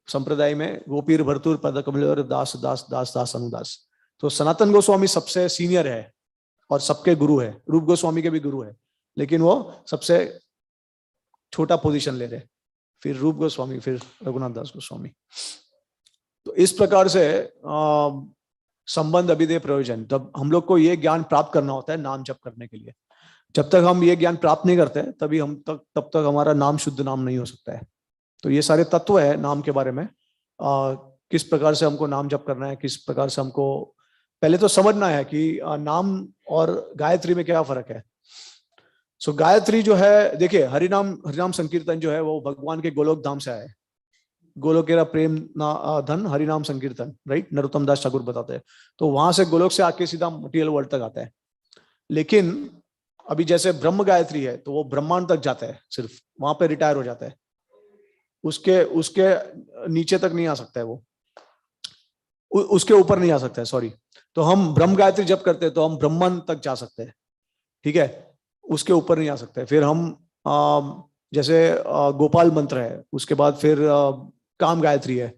संप्रदाय में गोपीर भरतुर पद कमल दास दास दास दास अनुदास। तो सनातन गोस्वामी सबसे सीनियर है और सबके गुरु है। रूप गोस्वामी के भी गुरु है, लेकिन वो सबसे छोटा पोजीशन ले रहे, फिर रूप गोस्वामी, फिर रघुनाथ दास गोस्वामी। तो इस प्रकार से संबंध अभिदय प्रयोजन, तब हम लोग को ये ज्ञान प्राप्त करना होता है नाम जप करने के लिए। जब तक हम ये ज्ञान प्राप्त नहीं करते तभी तब तक हमारा नाम शुद्ध नाम नहीं हो सकता है। तो ये सारे तत्व है नाम के बारे में। किस प्रकार से हमको नाम जप करना है, किस प्रकार से हमको पहले तो समझना है कि नाम और गायत्री में क्या फर्क है। सो गायत्री जो है, देखिए हरिनाम संकीर्तन जो है वो भगवान के गोलोक धाम से आया है। गोलोकेरा प्रेम धन हरिनाम संकीर्तन, राइट, नरोत्तम दास ठाकुर बताते हैं। तो वहां से गोलोक से आके सीधा मटीरियल वर्ल्ड तक आता है। लेकिन अभी जैसे ब्रह्म गायत्री है तो वो ब्रह्मांड तक जाता है, सिर्फ वहां पे रिटायर हो जाता है, उसके नीचे तक नहीं आ सकता है वो, उसके ऊपर नहीं आ सकता है, सॉरी। तो हम ब्रह्म गायत्री जब करते हैं तो हम ब्रह्मांड तक जा सकते हैं, ठीक है, उसके ऊपर नहीं आ सकते। फिर हम जैसे गोपाल मंत्र है, उसके बाद फिर काम गायत्री है,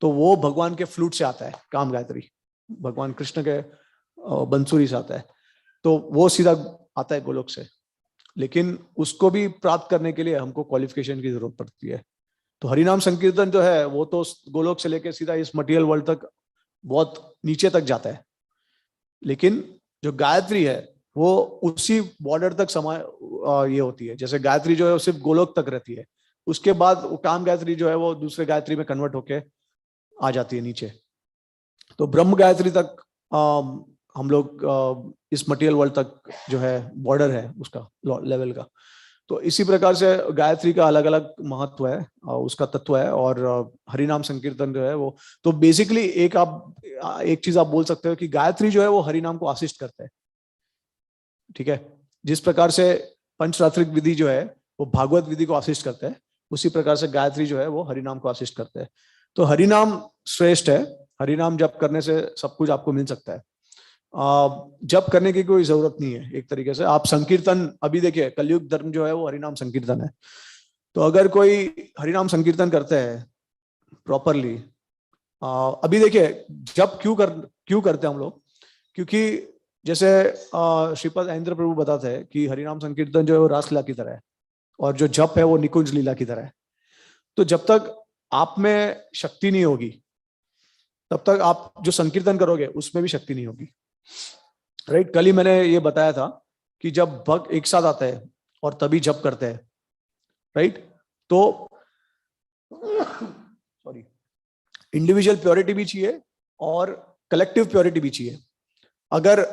तो वो भगवान के फ्लूट से आता है। काम गायत्री भगवान कृष्ण के बंसुरी से आता है, तो वो सीधा आता है गोलोक से। लेकिन उसको भी प्राप्त करने के लिए हमको क्वालिफिकेशन की जरूरत पड़ती है। तो हरिनाम संकीर्तन जो है वो तो गोलोक से लेके सीधा इस मटेरियल वर्ल्ड तक बहुत नीचे तक जाता है। लेकिन जो गायत्री है वो उसी बॉर्डर तक ये होती है। जैसे गायत्री जो है वो सिर्फ गोलोक तक रहती है, उसके बाद वो काम गायत्री जो है वो दूसरे गायत्री में कन्वर्ट होके आ जाती है नीचे। तो ब्रह्म गायत्री तक हम लोग इस मटेरियल वर्ल्ड तक जो है बॉर्डर है उसका लेवल का। तो इसी प्रकार से गायत्री का अलग अलग महत्व है, उसका तत्व है। और हरिनाम संकीर्तन जो है वो, तो बेसिकली एक चीज आप बोल सकते हो कि गायत्री जो है वो हरिनाम को असिस्ट करता है, ठीक है। जिस प्रकार से पंचरात्रिक विधि जो है वो भागवत विधि को असिस्ट करता है, उसी प्रकार से गायत्री जो है वो हरिनाम को असिस्ट करता है। तो हरिनाम श्रेष्ठ है। हरिनाम जप करने से सब कुछ आपको मिल सकता है। जप करने की कोई जरूरत नहीं है। एक तरीके से आप संकीर्तन, अभी देखिए कलयुग धर्म जो है वो हरिनाम संकीर्तन है। तो अगर कोई हरिनाम संकीर्तन करते हैं प्रॉपरली, अभी देखिए जब क्यों करते हैं हम लोग, क्योंकि जैसे श्रीपद ऐन्द्र प्रभु बताते हैं कि हरिनाम संकीर्तन जो है वो रासलीला की तरह है और जो जप है वो निकुंज लीला की तरह है। तो जब तक आप में शक्ति नहीं होगी तब तक आप जो संकीर्तन करोगे उसमें भी शक्ति नहीं होगी, राइट। कल ही मैंने ये बताया था कि जब भक्त एक साथ आते हैं और तभी जप करते हैं, राइट, तो सॉरी, इंडिविजुअल प्योरिटी भी चाहिए और कलेक्टिव प्योरिटी भी चाहिए। अगर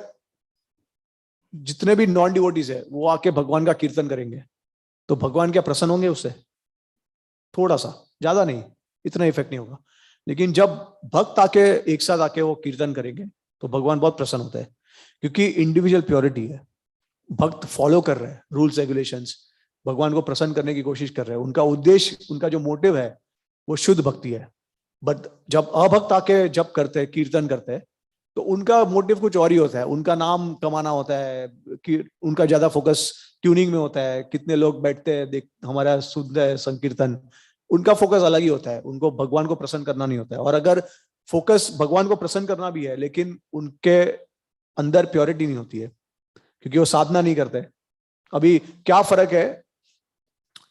जितने भी नॉन डिवोटीज है वो आके भगवान का कीर्तन करेंगे तो भगवान क्या प्रसन्न होंगे उससे? थोड़ा सा, ज्यादा नहीं, इतना इफेक्ट नहीं होगा। लेकिन जब भक्त आके एक साथ आके वो कीर्तन करेंगे तो भगवान बहुत प्रसन्न होता है, क्योंकि इंडिविजुअल प्योरिटी है। भक्त फॉलो कर रहे हैं रूल्स रेगुलेशंस, भगवान को प्रसन्न करने की कोशिश कर रहे हैं। उनका उद्देश्य, उनका जो मोटिव है वो शुद्ध भक्ति है। बट जब अभक्त आके जप करते हैं, कीर्तन करते हैं, तो उनका मोटिव कुछ और ही होता है, उनका नाम कमाना होता है, कि उनका ज्यादा फोकस ट्यूनिंग में होता है, कितने लोग बैठते हैं देख हमारा सुनते हैं संकीर्तन, उनका फोकस अलग ही होता है, उनको भगवान को प्रसन्न करना नहीं होता है। और अगर फोकस भगवान को प्रसन्न करना भी है लेकिन उनके अंदर प्योरिटी नहीं होती है क्योंकि वो साधना नहीं करते। अभी क्या फर्क है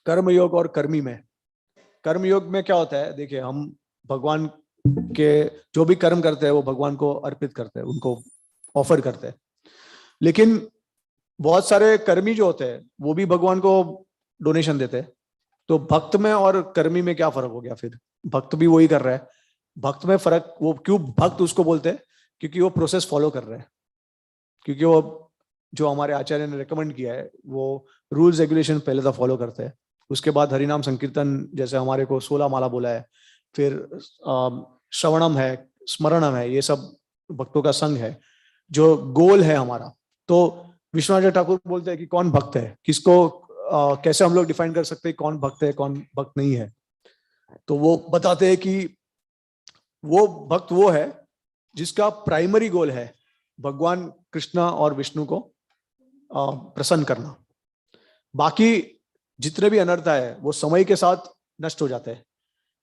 कर्मयोग और कर्मी में? कर्मयोग में क्या होता है, देखिए हम भगवान के जो भी कर्म करते हैं वो भगवान को अर्पित करते हैं, उनको ऑफर करते हैं। लेकिन बहुत सारे कर्मी जो होते हैं वो भी भगवान को डोनेशन देते हैं। तो भक्त में और कर्मी में क्या फर्क हो गया फिर? भक्त भी वही कर रहा है। भक्त में फर्क, वो क्यों भक्त उसको बोलते हैं? क्योंकि वो प्रोसेस फॉलो कर रहे हैं, क्योंकि वो जो हमारे आचार्य ने रिकमेंड किया है वो रूल्स रेगुलेशन पहले तो फॉलो करते हैं, उसके बाद हरिनाम संकीर्तन जैसे हमारे को 16 माला बोला है, फिर श्रवणम है, स्मरणम है, ये सब भक्तों का संग है जो गोल है हमारा। तो विश्वनाथ ठाकुर बोलते हैं कि कौन भक्त है, किसको कैसे हम लोग डिफाइन कर सकते हैं कौन भक्त है कौन भक्त नहीं है? तो वो बताते हैं कि वो भक्त वो है जिसका प्राइमरी गोल है भगवान कृष्णा और विष्णु को प्रसन्न करना। बाकी जितने भी अनर्थ है वो समय के साथ नष्ट हो जाते हैं।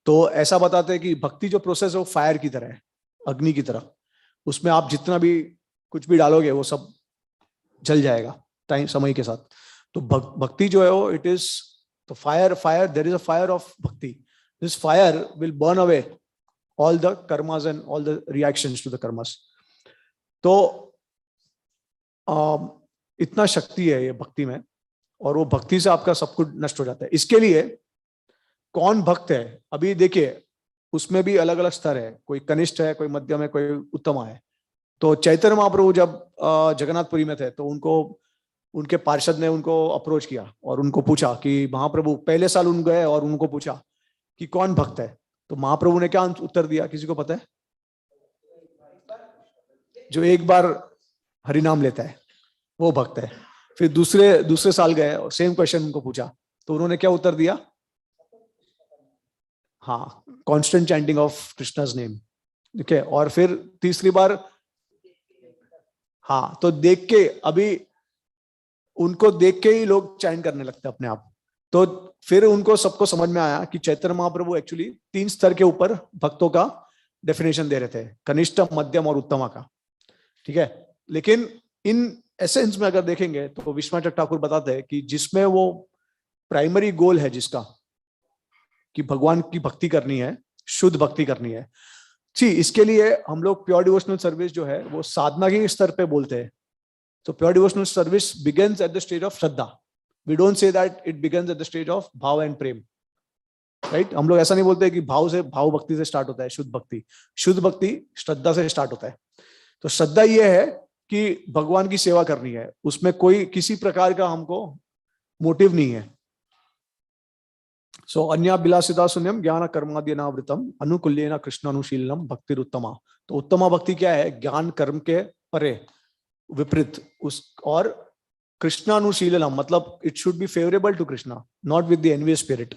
तो ऐसा बताते हैं कि भक्ति जो प्रोसेस है वो फायर की तरह है, अग्नि की तरह, उसमें आप जितना भी कुछ भी डालोगे वो सब जल जाएगा टाइम समय के साथ। तो भक्ति जो है वो इट इज तो fire there is a fire of bhakti, this fire will burn away all the karmas and all the reactions to the karmas. तो इतना शक्ति है ये भक्ति में, और वो भक्ति से आपका सब कुछ नष्ट हो जाता है। इसके लिए कौन भक्त है, अभी देखिए उसमें भी अलग अलग स्तर है, कोई कनिष्ठ है, कोई मध्यम है, कोई उत्तम है। तो चैतन्य महाप्रभु जब जगन्नाथपुरी में थे तो उनको उनके पार्षद ने उनको अप्रोच किया और उनको पूछा कि महाप्रभु, पहले साल उन गए और उनको पूछा कि कौन भक्त है, तो महाप्रभु ने क्या उत्तर दिया, किसी को पता है? जो एक बार हरिनाम लेता है वो भक्त है। फिर दूसरे साल गए और सेम क्वेश्चन उनको पूछा तो उन्होंने क्या उत्तर दिया? हाँ, constant chanting of Krishna's name. ठीक है, और फिर तीसरी बार, हाँ, तो देख के अभी उनको देख के ही लोग चैंट करने लगते अपने आप। तो फिर उनको सबको समझ में आया कि चैतन्य महाप्रभु एक्चुअली 3 स्तर के ऊपर भक्तों का डेफिनेशन दे रहे थे, कनिष्ठ, मध्यम और उत्तमा का। ठीक है, लेकिन इन एसेंस में अगर देखेंगे तो विश्वनाथ ठाकुर बताते हैं कि जिसमें वो प्राइमरी गोल है जिसका कि भगवान की भक्ति करनी है, शुद्ध भक्ति करनी है। जी, इसके लिए हम लोग प्योर डिवोशनल सर्विस जो है वो साधना के स्तर पे बोलते हैं। तो pure devotional service begins at the stage of Shraddha. We don't say that it begins at the stage of भाव एंड प्रेम, राइट? हम लोग ऐसा नहीं बोलते कि भाव भक्ति से स्टार्ट होता है शुद्ध भक्ति। शुद्ध भक्ति श्रद्धा से स्टार्ट होता है। तो श्रद्धा ये है कि भगवान की सेवा करनी है, उसमें कोई किसी प्रकार का हमको मोटिव नहीं है। सो अन्याभिलाषिता शून्यम ज्ञान कर्माद्यनावृतम अनुकूल्येन कृष्णानुशीलनम भक्तिर उत्तमा। तो उत्तमा भक्ति क्या है? ज्ञान कर्म के परे, विपरीत उस, और कृष्णानुशीलनम मतलब it should be favourable to Krishna, not with the envious spirit.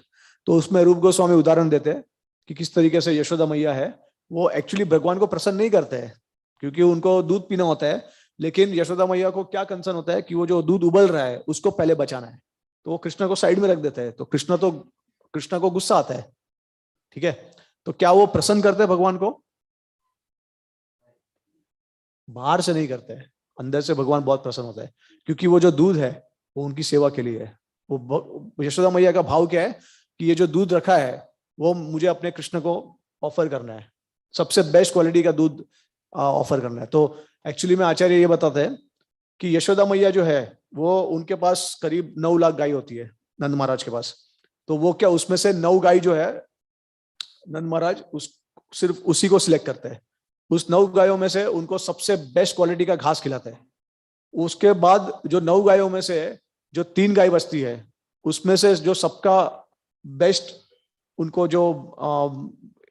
तो उसमें रूप गोस्वामी उदाहरण देते हैं कि किस तरीके से यशोदा मैया है, वो एक्चुअली भगवान को प्रसन्न नहीं करते हैं क्योंकि उनको दूध पीना होता है, लेकिन यशोदा मैया को क्या कंसर्न होता है कि वो जो दूध उबल रहा है उसको पहले बचाना है, तो वो कृष्णा को साइड में रख देते हैं। तो कृष्णा को गुस्सा आता है। ठीक है, तो क्या वो प्रसन्न करते हैं भगवान को? बाहर से नहीं करते हैं, अंदर से भगवान बहुत प्रसन्न होता है, क्योंकि वो जो दूध है वो उनकी सेवा के लिए है। वो यशोदा मैया का भाव क्या है कि ये जो दूध रखा है वो मुझे अपने कृष्ण को ऑफर करना है, सबसे बेस्ट क्वालिटी का दूध ऑफर करना है। तो एक्चुअली में आचार्य ये बताते हैं कि यशोदा मैया जो है वो उनके पास करीब 9 लाख गाय होती है नंद महाराज के पास। तो वो क्या उसमें से 9 गाय जो है नंद महाराज सिर्फ उसी को सिलेक्ट करते हैं। उस 9 गायों में से उनको सबसे बेस्ट क्वालिटी का घास खिलाते हैं। उसके बाद जो 9 गायों में से जो 3 गाय बचती है उसमें से जो सबका बेस्ट उनको जो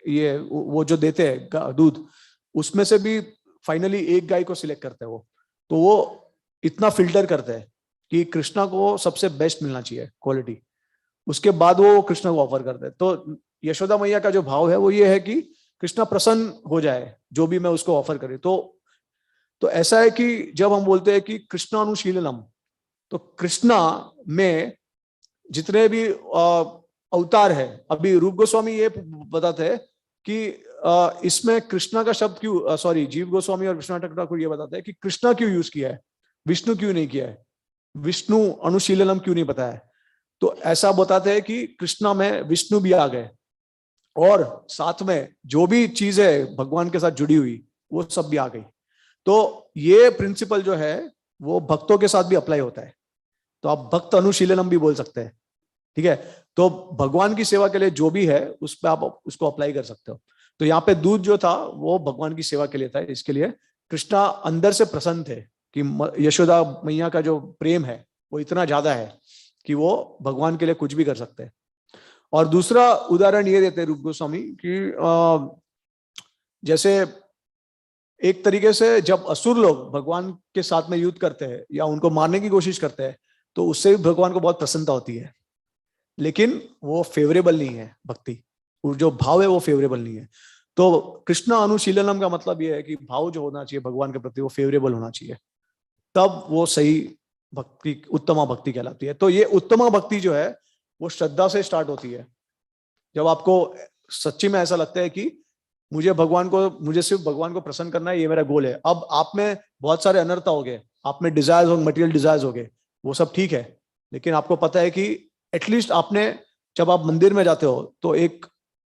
ये वो जो देते हैं दूध, उसमें से भी फाइनली एक गाय को सिलेक्ट करते हैं वो। तो वो इतना फिल्टर करते हैं कि कृष्णा को सबसे बेस्ट मिलना चाहिए क्वालिटी, उसके बाद वो कृष्णा को ऑफर करते हैं। तो यशोदा मैया का जो भाव है वो ये है कि कृष्णा प्रसन्न हो जाए जो भी मैं उसको ऑफर करूं। तो तो ऐसा है कि जब हम बोलते हैं कि कृष्णानुशीलनम, तो कृष्णा में जितने भी अवतार है, अभी रूप गोस्वामी ये बताते हैं कि इसमें कृष्णा का शब्द क्यों, सॉरी, जीव गोस्वामी और विश्वनाथ ठाकुर ये बताते हैं कि कृष्णा क्यों यूज किया है, विष्णु क्यों नहीं किया है, विष्णु अनुशीलनम क्यों नहीं बताया है। तो ऐसा बताते हैं कि कृष्णा में विष्णु भी आ गए और साथ में जो भी चीजें भगवान के साथ जुड़ी हुई वो सब भी आ गई। तो ये प्रिंसिपल जो है वो भक्तों के साथ भी अप्लाई होता है। तो आप भक्त अनुशीलनम भी बोल सकते हैं, ठीक है। तो भगवान की सेवा के लिए जो भी है उस पर आप उसको अप्लाई कर सकते हो। तो यहाँ पे दूध जो था वो भगवान की सेवा के लिए था, इसके लिए कृष्णा अंदर से प्रसन्न थे कि यशोदा मैया का जो प्रेम है वो इतना ज्यादा है कि वो भगवान के लिए कुछ भी कर सकते हैं। और दूसरा उदाहरण ये देते हैं रूप गोस्वामी कि जैसे एक तरीके से जब असुर लोग भगवान के साथ में युद्ध करते हैं या उनको मारने की कोशिश करते हैं तो उससे भी भगवान को बहुत प्रसन्नता होती है, लेकिन वो फेवरेबल नहीं है, भक्ति जो भाव है वो फेवरेबल नहीं है। तो कृष्णा अनुशीलनम का मतलब ये है कि भाव जो होना चाहिए भगवान के प्रति वो फेवरेबल होना चाहिए, तब वो सही भक्ति, उत्तमा भक्ति कहलाती है। तो ये उत्तमा भक्ति जो है वो श्रद्धा से स्टार्ट होती है। जब आपको सच्ची में ऐसा लगता है कि मुझे सिर्फ भगवान को प्रसन्न करना है, ये मेरा गोल है। अब आप में बहुत सारे अनर्थ हो गए, आप में डिजायर्स हो, मटेरियल डिजायर्स हो गए, वो सब ठीक है, लेकिन आपको पता है कि एटलीस्ट आपने, जब आप मंदिर में जाते हो तो एक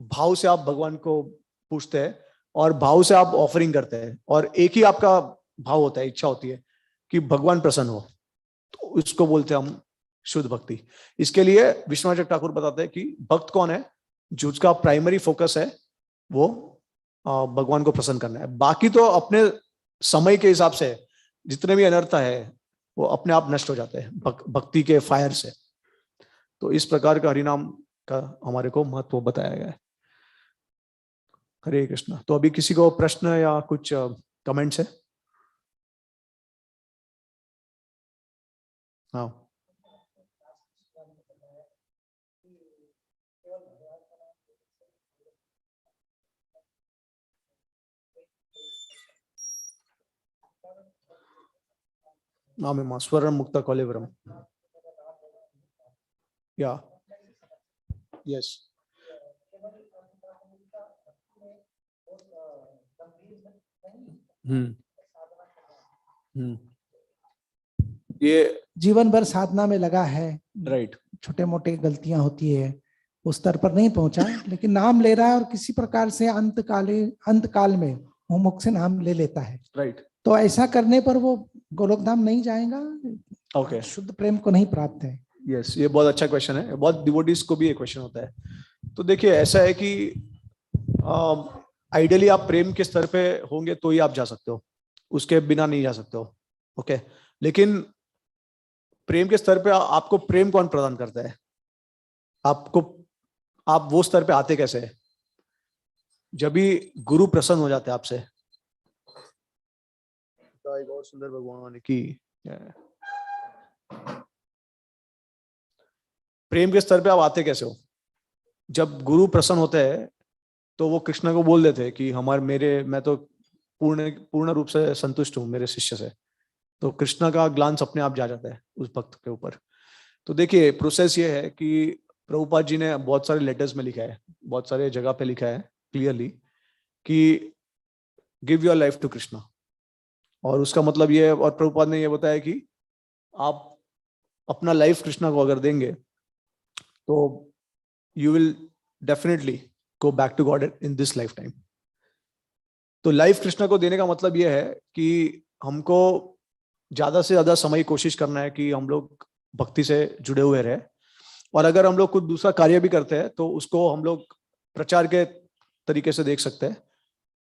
भाव से आप भगवान को पूछते हैं और भाव से आप ऑफरिंग करते हैं, और एक ही आपका भाव होता है, इच्छा होती है कि भगवान प्रसन्न हो, तो उसको बोलते हैं हम शुद्ध भक्ति। इसके लिए विश्वनाथ ठाकुर बताते हैं कि भक्त कौन है, जो उसका प्राइमरी फोकस है वो भगवान को प्रसन्न करना है। बाकी तो अपने समय के हिसाब से जितने भी अनर्था है वो अपने आप नष्ट हो जाते हैं भक्ति के फायर से। तो इस प्रकार का हरिनाम का हमारे को महत्व बताया गया है। हरे कृष्ण। तो अभी किसी को प्रश्न या कुछ कमेंट्स है? हाँ, नाम स्वर्ण मुक्त कौलेवरम, या यस। हम्म हम्म ये जीवन भर साधना में लगा है, राइट, छोटे मोटे गलतियां होती है, उस स्तर पर नहीं पहुंचा, लेकिन नाम ले रहा है और किसी प्रकार से अंत काल में मुमुक्ष से नाम ले लेता है, राइट। तो ऐसा करने पर वो गोलोक धाम नहीं जाएगा, ओके, शुद्ध प्रेम को नहीं प्राप्त है। यस, ये बहुत अच्छा क्वेश्चन है, बहुत डिवोटीज को भी ये क्वेश्चन होता है। तो देखिए ऐसा है कि आइडियली आप प्रेम के स्तर पे होंगे तो ही आप जा सकते हो, उसके बिना नहीं जा सकते हो। ओके, लेकिन प्रेम के स्तर पे आपको प्रेम कौन प्रदान करता है? आपको, आप वो स्तर पे आते कैसे हैं? जब भी गुरु प्रसन्न हो जाते हैं आपसे। गौर सुंदर भगवान की प्रेम के स्तर पे आप आते कैसे हो? जब गुरु प्रसन्न होते हैं तो वो कृष्ण को बोल देते हैं कि मैं तो पूर्ण पूर्ण रूप से संतुष्ट हूँ मेरे शिष्य से। तो कृष्ण का ग्लांस अपने आप जा जाता है उस भक्त के ऊपर। तो देखिए प्रोसेस ये है कि प्रभुपाद जी ने बहुत सारे लेटर्स में लिखा है, बहुत सारे जगह पे लिखा है क्लियरली कि give your life to Krishna. और उसका मतलब ये है, और प्रभुपाद ने ये बताया कि आप अपना लाइफ कृष्णा को अगर देंगे तो you will definitely go back to god in this lifetime. तो लाइफ कृष्णा को देने का मतलब ये है कि हमको ज्यादा से ज्यादा समय कोशिश करना है कि हम लोग भक्ति से जुड़े हुए रहे, और अगर हम लोग कुछ दूसरा कार्य भी करते हैं तो उसको हम लोग प्रचार के तरीके से देख सकते हैं,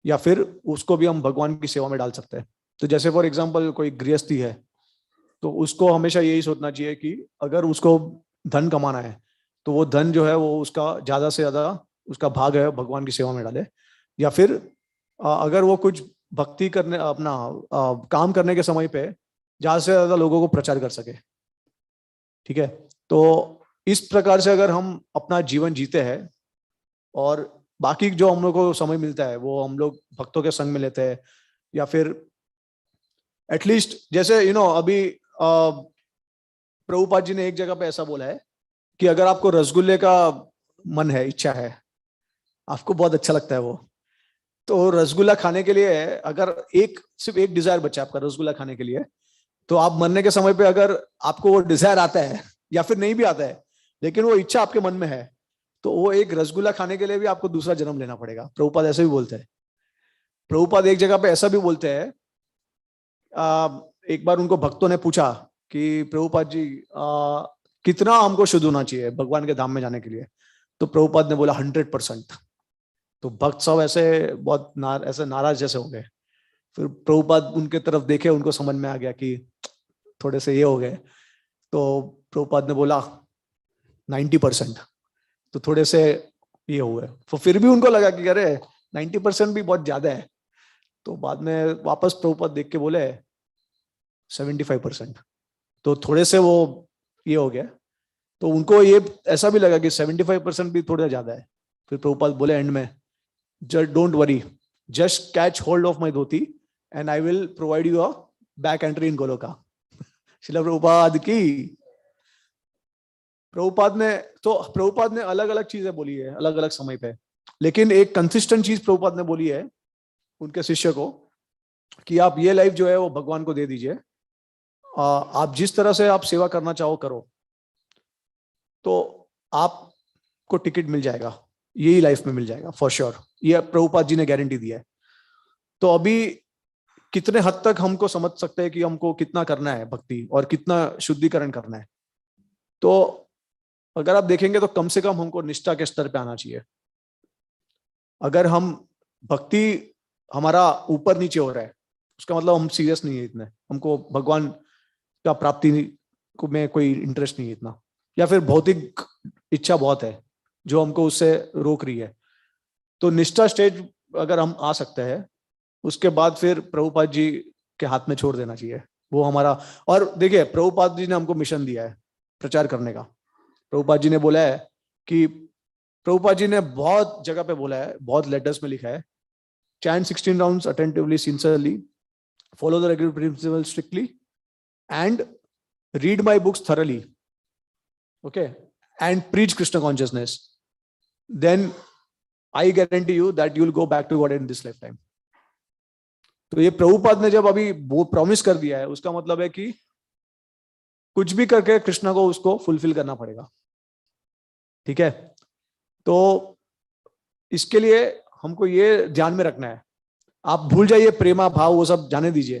या फिर उसको भी हम भगवान की सेवा में डाल सकते हैं। तो जैसे फॉर एग्जाम्पल कोई गृहस्थी है तो उसको हमेशा यही सोचना चाहिए कि अगर उसको धन कमाना है तो वो धन जो है वो उसका ज्यादा से ज्यादा उसका भाग है भगवान की सेवा में डाले, या फिर अगर वो कुछ भक्ति करने अपना काम करने के समय पे ज्यादा से ज्यादा लोगों को प्रचार कर सके। ठीक है, तो इस प्रकार से अगर हम अपना जीवन जीते हैं और बाकी जो हम लोग को समय मिलता है वो हम लोग भक्तों के संग में लेते हैं, या फिर एटलीस्ट जैसे अभी प्रभुपाद जी ने एक जगह पे ऐसा बोला है कि अगर आपको रसगुल्ले का मन है, इच्छा है, आपको बहुत अच्छा लगता है वो, तो रसगुल्ला खाने के लिए अगर सिर्फ एक डिजायर बचा आपका रसगुल्ला खाने के लिए, तो आप मरने के समय पे अगर आपको वो डिजायर आता है या फिर नहीं भी आता है, लेकिन वो इच्छा आपके मन में है, तो वो एक रसगुल्ला खाने के लिए भी आपको दूसरा जन्म लेना पड़ेगा। प्रभुपाद ऐसे भी बोलते हैं। प्रभुपाद एक जगह पे ऐसा भी बोलते हैं, एक बार उनको भक्तों ने पूछा कि प्रभुपाद जी कितना हमको शुद्ध होना चाहिए भगवान के धाम में जाने के लिए, तो प्रभुपाद ने बोला 100%। तो भक्त सब ऐसे बहुत ऐसे नाराज जैसे हो गए। फिर प्रभुपाद उनके तरफ देखे, उनको समझ में आ गया कि थोड़े से ये हो गए, तो प्रभुपाद ने बोला 90%। तो थोड़े से ये हुए, तो फिर भी उनको लगा कि अरे 90% भी बहुत ज्यादा है। तो बाद में वापस प्रभुपाद देख के बोले 75%। तो थोड़े से वो ये हो गया, तो उनको ये ऐसा भी लगा कि 75% भी थोड़ा ज्यादा है। फिर प्रभुपाद बोले एंड में, don't worry, just catch hold of my dhoti and I will provide you a back entry in Goloka. Srila Prabhupada की। प्रभुपाद ने अलग अलग चीजें बोली है अलग अलग समय पे, लेकिन एक कंसिस्टेंट चीज प्रभुपाद ने बोली है उनके शिष्य को कि आप ये लाइफ जो है वो भगवान को दे दीजिए, आप जिस तरह से आप सेवा करना चाहो करो, तो आपको टिकट मिल जाएगा, यही लाइफ में मिल जाएगा फॉर श्योर। ये प्रभुपाद जी ने गारंटी दिया है। तो अभी कितने हद तक हमको समझ सकते हैं कि हमको कितना करना है भक्ति और कितना शुद्धिकरण करना है, तो अगर आप देखेंगे तो कम से कम हमको निष्ठा के स्तर पे आना चाहिए। अगर हम भक्ति हमारा ऊपर नीचे हो रहा है, उसका मतलब हम सीरियस नहीं है इतने, हमको भगवान का प्राप्ति को में कोई इंटरेस्ट नहीं है इतना, या फिर भौतिक इच्छा बहुत है जो हमको उससे रोक रही है। तो निष्ठा स्टेज अगर हम आ सकते हैं, उसके बाद फिर प्रभुपाद जी के हाथ में छोड़ देना चाहिए वो हमारा। और देखिए प्रभुपाद जी ने हमको मिशन दिया है प्रचार करने का। प्रभुपाद जी ने बोला है कि प्रभुपाद जी ने बहुत जगह पे बोला है, बहुत लेटर्स में लिखा है, chant 16 rounds attentively, sincerely, follow the regular principles strictly, and read my books thoroughly, okay, and preach Krishna consciousness. Then I guarantee you that you will go back to God in this lifetime. तो ये प्रभुपाद ने जब अभी वो promise कर दिया है, उसका मतलब है कि कुछ भी करके कृष्णा को उसको फुलफिल करना पड़ेगा। ठीक है, तो इसके लिए हमको ये ध्यान में रखना है, आप भूल जाइए प्रेमा भाव वो सब जाने दीजिए।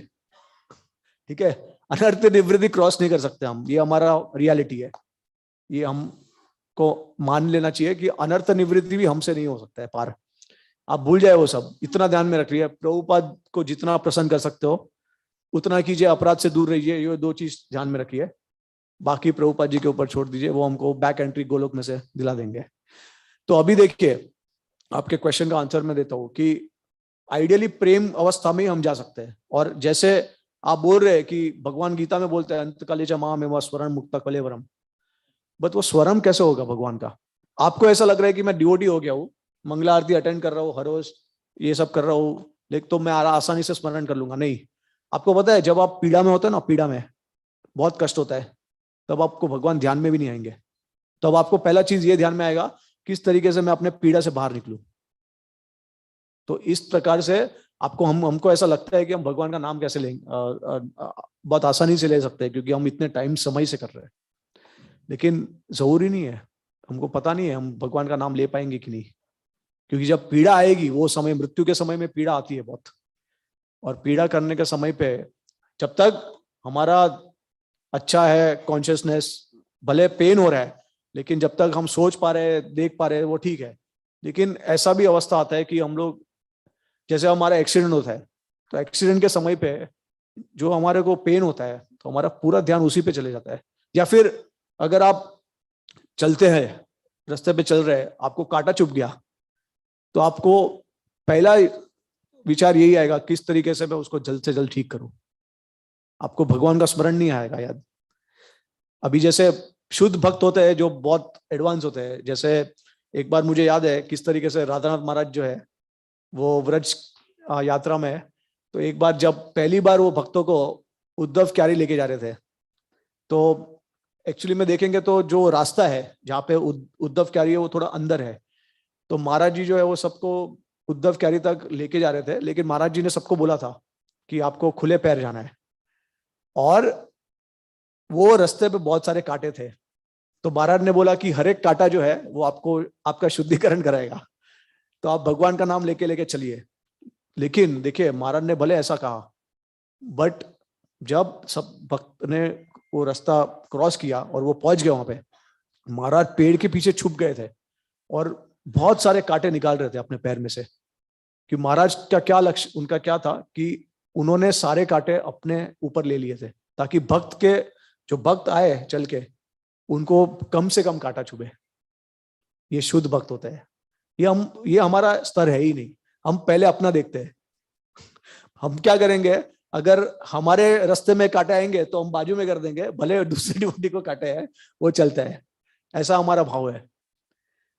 ठीक है, अनर्थ निवृत्ति क्रॉस नहीं कर सकते हम, ये हमारा रियलिटी है, ये हमको मान लेना चाहिए कि अनर्थ निवृत्ति भी हमसे नहीं हो सकता है पार। आप भूल जाए वो सब, इतना ध्यान में रखिए। प्रभुपाद को जितना प्रसन्न कर सकते हो उतना कीजिए, अपराध से दूर रहिए, ये दो चीज ध्यान में रखिए। बाकी प्रभुपाद जी के ऊपर छोड़ दीजिए, वो हमको बैक एंट्री गोलोक में से दिला देंगे। तो अभी देखिए, आपके क्वेश्चन का आंसर मैं देता हूं कि आइडियली प्रेम अवस्था में ही हम जा सकते हैं। और जैसे आप बोल रहे हैं कि भगवान गीता में बोलते हैं अंतकाले च माम एवं स्वरण मुक्त कलेवरम, बट वो स्वरम कैसे होगा भगवान का? आपको ऐसा लग रहा है कि मैं डिवोटी हो गया हूँ, मंगला आरती अटेंड कर रहा हूँ, हर रोज ये सब कर रहा हूँ, लेकिन तो मैं आसानी से स्मरण कर लूंगा? नहीं। आपको पता है जब आप पीड़ा में होते हैं ना, पीड़ा में बहुत कष्ट होता है, तब आपको भगवान ध्यान में भी नहीं आएंगे। तब आपको पहला चीज ये ध्यान में आएगा, किस तरीके से मैं अपने पीड़ा से बाहर निकलूं। तो इस प्रकार से आपको हमको ऐसा लगता है कि हम भगवान का नाम कैसे लेंगे, बहुत आसानी से ले सकते हैं क्योंकि हम इतने टाइम समय से कर रहे हैं, लेकिन जरूरी नहीं है। हमको पता नहीं है हम भगवान का नाम ले पाएंगे कि नहीं, क्योंकि जब पीड़ा आएगी वो समय, मृत्यु के समय में पीड़ा आती है बहुत, और पीड़ा करने के समय पे जब तक हमारा अच्छा है कॉन्शियसनेस, भले पेन हो रहा है, लेकिन जब तक हम सोच पा रहे हैं, देख पा रहे हैं, वो ठीक है। लेकिन ऐसा भी अवस्था आता है कि हम लोग, जैसे हमारा एक्सीडेंट होता है, तो एक्सीडेंट के समय पे जो हमारे को पेन होता है, तो हमारा पूरा ध्यान उसी पे चले जाता है। या फिर अगर आप चलते हैं, रास्ते पे चल रहे हैं, आपको कांटा चुभ गया, तो आपको पहला विचार यही आएगा, किस तरीके से मैं उसको जल्द से जल्द ठीक करूं। आपको भगवान का स्मरण नहीं आएगा याद। अभी जैसे शुद्ध भक्त होते हैं जो बहुत एडवांस होते हैं, जैसे एक बार मुझे याद है किस तरीके से राधानाथ महाराज जो है वो व्रज यात्रा में तो एक बार जब पहली बार वो भक्तों को उद्धव क्यारी लेके जा रहे थे, तो एक्चुअली में देखेंगे तो जो रास्ता है जहाँ पे उद्धव क्यारी है वो थोड़ा अंदर है। तो महाराज जी जो है वो सबको उद्धव क्यारी तक लेके जा रहे थे, लेकिन महाराज जी ने सबको बोला था कि आपको खुले पैर जाना है, और वो रास्ते पे बहुत सारे कांटे थे। तो महाराज ने बोला कि हर एक कांटा जो है वो आपको आपका शुद्धिकरण कराएगा, तो आप भगवान का नाम लेके लेके चलिए। लेकिन देखिए महाराज ने भले ऐसा कहा, बट जब सब भक्त ने वो रास्ता क्रॉस किया और वो पहुंच गए वहां पे, महाराज पेड़ के पीछे छुप गए थे और बहुत सारे कांटे निकाल रहे थे अपने पैर में से। कि महाराज का क्या लक्ष्य, उनका क्या था कि उन्होंने सारे कांटे अपने ऊपर ले लिए थे, ताकि भक्त के जो भक्त आए चल के उनको कम से कम कांटा छुबे। ये शुद्ध भक्त होते हैं। ये हमारा स्तर है ही नहीं। हम पहले अपना देखते हैं। हम क्या करेंगे, अगर हमारे रास्ते में कांटे आएंगे तो हम बाजू में कर देंगे, भले दूसरे डिवोटी को कांटे हैं, वो चलता है। ऐसा हमारा भाव है।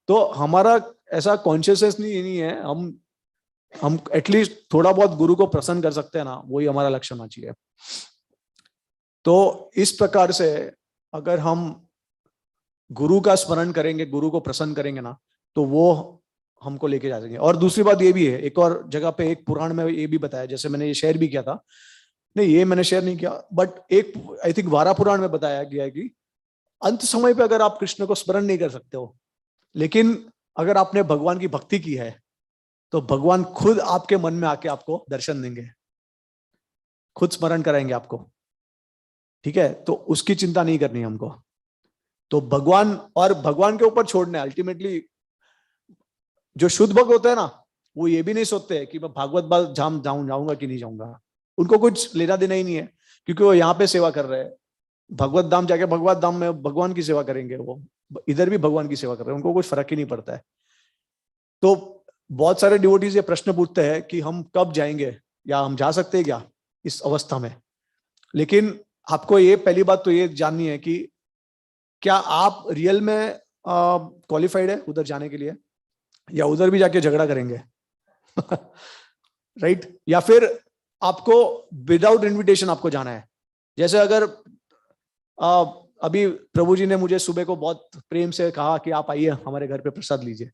तो हमारा ऐसा कॉन्शियसनेस नहीं है। हम एटलीस्ट थोड़ा बहुत गुरु को प्रसन्न कर सकते हैं ना, वही हमारा लक्ष्य होना चाहिए। तो इस प्रकार से अगर हम गुरु का स्मरण करेंगे, गुरु को प्रसन्न करेंगे ना, तो वो हमको लेके जा सकेंगे। और दूसरी बात ये भी है, एक और जगह पे एक पुराण में ये भी बताया, जैसे मैंने ये शेयर भी किया था, नहीं ये मैंने शेयर नहीं किया, बट एक आई थिंक वारा पुराण में बताया गया है कि अंत समय पे अगर आप कृष्ण को स्मरण नहीं कर सकते हो, लेकिन अगर आपने भगवान की भक्ति की है, तो भगवान खुद आपके मन में आके आपको दर्शन देंगे, खुद स्मरण कराएंगे आपको। ठीक है, तो उसकी चिंता नहीं करनी हमको। तो भगवान और भगवान के ऊपर छोड़ना है। अल्टीमेटली जो शुद्ध भक्त होते हैं ना, वो ये भी नहीं सोचते कि मैं भागवत बाल जाऊंगा कि नहीं जाऊंगा। उनको कुछ लेना देना ही नहीं है, क्योंकि वो यहाँ पे सेवा कर रहे हैं। भगवत धाम जाके भगवत धाम में भगवान की सेवा करेंगे, वो इधर भी भगवान की सेवा कर रहे हैं, उनको कुछ फर्क ही नहीं पड़ता है। तो बहुत सारे डिवोटीज ये प्रश्न पूछते हैं कि हम कब जाएंगे, या हम जा सकते हैं क्या इस अवस्था में। लेकिन आपको ये पहली बात तो ये जाननी है कि क्या आप रियल में क्वालिफाइड है उधर जाने के लिए, या उधर भी जाके झगड़ा करेंगे। राइट या फिर आपको विदाउट इनविटेशन आपको जाना है। जैसे अगर अभी प्रभु जी ने मुझे सुबह को बहुत प्रेम से कहा कि आप आइए हमारे घर पे प्रसाद लीजिए,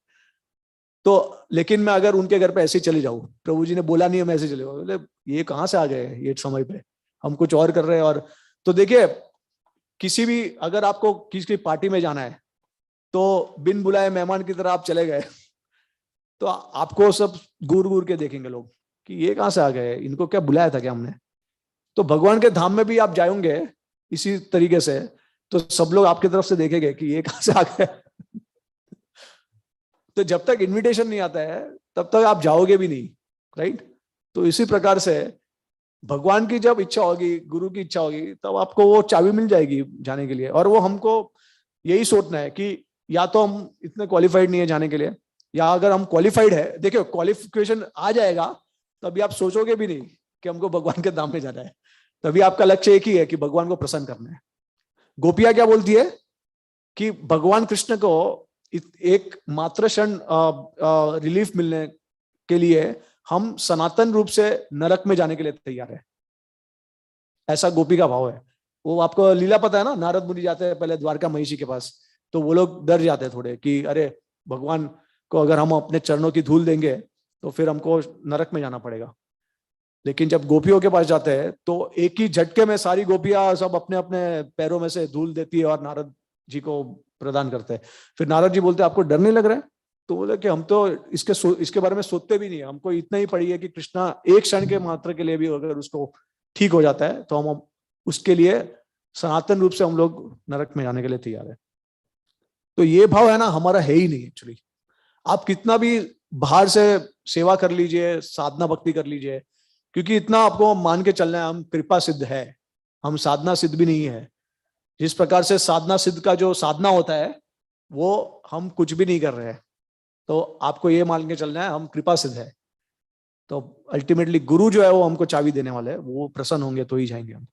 तो लेकिन मैं अगर उनके घर पे ऐसे ही चले जाऊं, प्रभु जी ने बोला नहीं हम ऐसे चले जाओ, बोले ये कहां से आ गए ये समय पे, हम कुछ और कर रहे हैं। और तो देखिए, किसी भी अगर आपको किसी पार्टी में जाना है, तो बिन बुलाए मेहमान की तरह आप चले गए, तो आपको सब घूर घूर के देखेंगे लोग कि ये कहां से आ गए, इनको क्या बुलाया था क्या हमने। तो भगवान के धाम में भी आप जाएंगे इसी तरीके से, तो सब लोग आपकी तरफ से देखेंगे कि ये कहां से आ गए। तो जब तक इनविटेशन नहीं आता है तब तक आप जाओगे भी नहीं। राइट। तो इसी प्रकार से भगवान की जब इच्छा होगी, गुरु की इच्छा होगी, तब आपको वो चाबी मिल जाएगी जाने के लिए। और वो हमको यही सोचना है कि या तो हम इतने क्वालिफाइड नहीं है जाने के लिए, या अगर हम क्वालिफाइड है, देखियो क्वालिफिकेशन आ जाएगा तभी आप सोचोगे भी नहीं कि हमको भगवान के धाम में जाना है। तभी आपका लक्ष्य एक ही है कि भगवान को प्रसन्न करना है। गोपियां क्या बोलती है कि भगवान कृष्ण को एक मात्र क्षण रिलीफ मिलने के लिए हम सनातन रूप से नरक में जाने के लिए तैयार है। ऐसा गोपी का भाव है। वो आपको लीला पता है ना, नारद मुनि जाते हैं पहले द्वारका महिषी के पास, तो वो लोग डर जाते हैं थोड़े कि अरे भगवान को अगर हम अपने चरणों की धूल देंगे तो फिर हमको नरक में जाना पड़ेगा। लेकिन जब गोपियों के पास जाते हैं तो एक ही झटके में सारी गोपियां सब अपने अपने पैरों में से धूल देती है और नारद जी को प्रदान करते हैं। फिर नारद जी बोलते हैं आपको डर नहीं लग रहा है? तो बोले कि हम तो इसके बारे में सोचते भी नहीं, हमको इतना ही पड़ी है कि कृष्णा एक क्षण के मात्र के लिए भी अगर उसको ठीक हो जाता है तो हम उसके लिए सनातन रूप से हम लोग नरक में जाने के लिए तैयार है। तो ये भाव है ना, हमारा है ही नहीं एक्चुअली। आप कितना भी बाहर से सेवा कर लीजिए, साधना भक्ति कर लीजिए, क्योंकि इतना आपको मान के चलना है हम कृपा सिद्ध है, हम साधना सिद्ध भी नहीं है। जिस प्रकार से साधना सिद्ध का जो साधना होता है वो हम कुछ भी नहीं कर रहे हैं, तो आपको ये मान के चलना है हम कृपा सिद्ध है। तो अल्टीमेटली गुरु जो है वो हमको चाबी देने वाले हैं, वो प्रसन्न होंगे तो ही जाएंगे हम।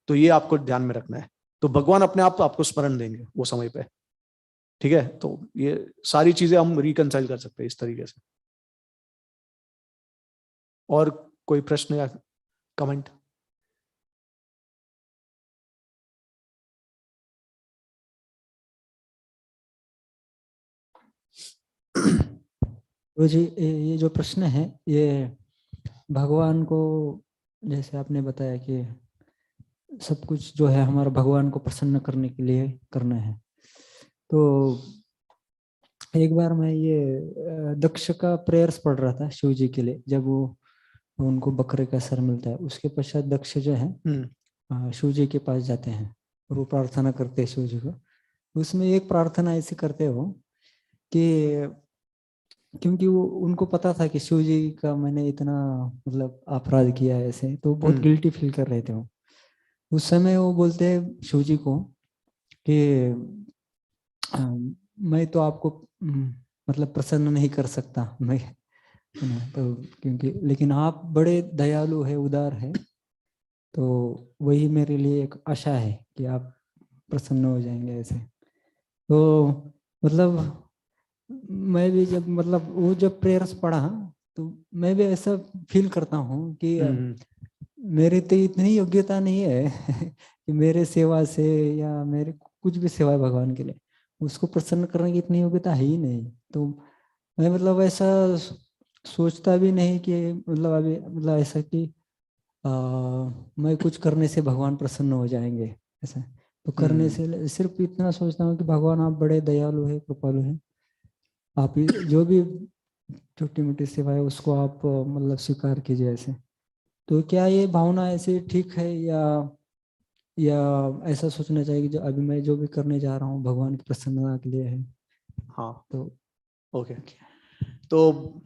तो ये आपको ध्यान में रखना है। तो भगवान अपने आप आपको स्मरण देंगे वो समय पे। ठीक है, तो ये सारी चीजें हम रिकंसाइल कर सकते हैं इस तरीके से। और कोई प्रश्न या कमेंट? तो जी ये जो प्रश्न है ये भगवान को, जैसे आपने बताया कि सब कुछ जो है हमारा भगवान को प्रसन्न करने के लिए करना है। तो एक बार मैं ये दक्ष का प्रेयर्स पढ़ रहा था शिव जी के लिए, जब वो उनको बकरे का सर मिलता है, उसके पश्चात दक्ष जो है शिव जी के पास जाते हैं और वो प्रार्थना करते हैं शिव जी को। उसमें एक प्रार्थना ऐसी करते हो कि क्योंकि वो उनको पता था कि शिव जी का मैंने इतना मतलब अपराध किया है ऐसे, तो बहुत गिल्टी फील कर रहे थे वो। उस समय वो बोलते हैं शिव जी को कि मैं तो आपको मतलब प्रसन्न नहीं कर सकता मैं, तो क्योंकि लेकिन आप बड़े दयालु है, उदार है, तो वही मेरे लिए एक आशा है कि आप प्रसन्न हो जाएंगे ऐसे। तो मतलब मैं भी जब मतलब वो जब प्रेयर्स पढ़ा तो मैं भी ऐसा फील करता हूँ कि मेरी तो इतनी योग्यता नहीं है कि मेरे सेवा से या मेरे कुछ भी सेवा है भगवान के लिए, उसको प्रसन्न करने की इतनी योग्यता है ही नहीं। तो मैं मतलब ऐसा सोचता भी नहीं कि मतलब अभी मतलब ऐसा कि मैं कुछ करने से भगवान प्रसन्न हो जाएंगे ऐसा। तो करने से सिर्फ इतना सोचता हूँ कि भगवान आप बड़े दयालु है, कृपालु है, आप जो भी छोटी मोटी सेवा है उसको आप मतलब स्वीकार कीजिए ऐसे। तो क्या ये भावना ऐसे ठीक है या ऐसा सोचना चाहिए कि जो अभी मैं जो भी करने जा रहा हूँ भगवान की प्रसन्नता के लिए है? हाँ, तो ओके। तो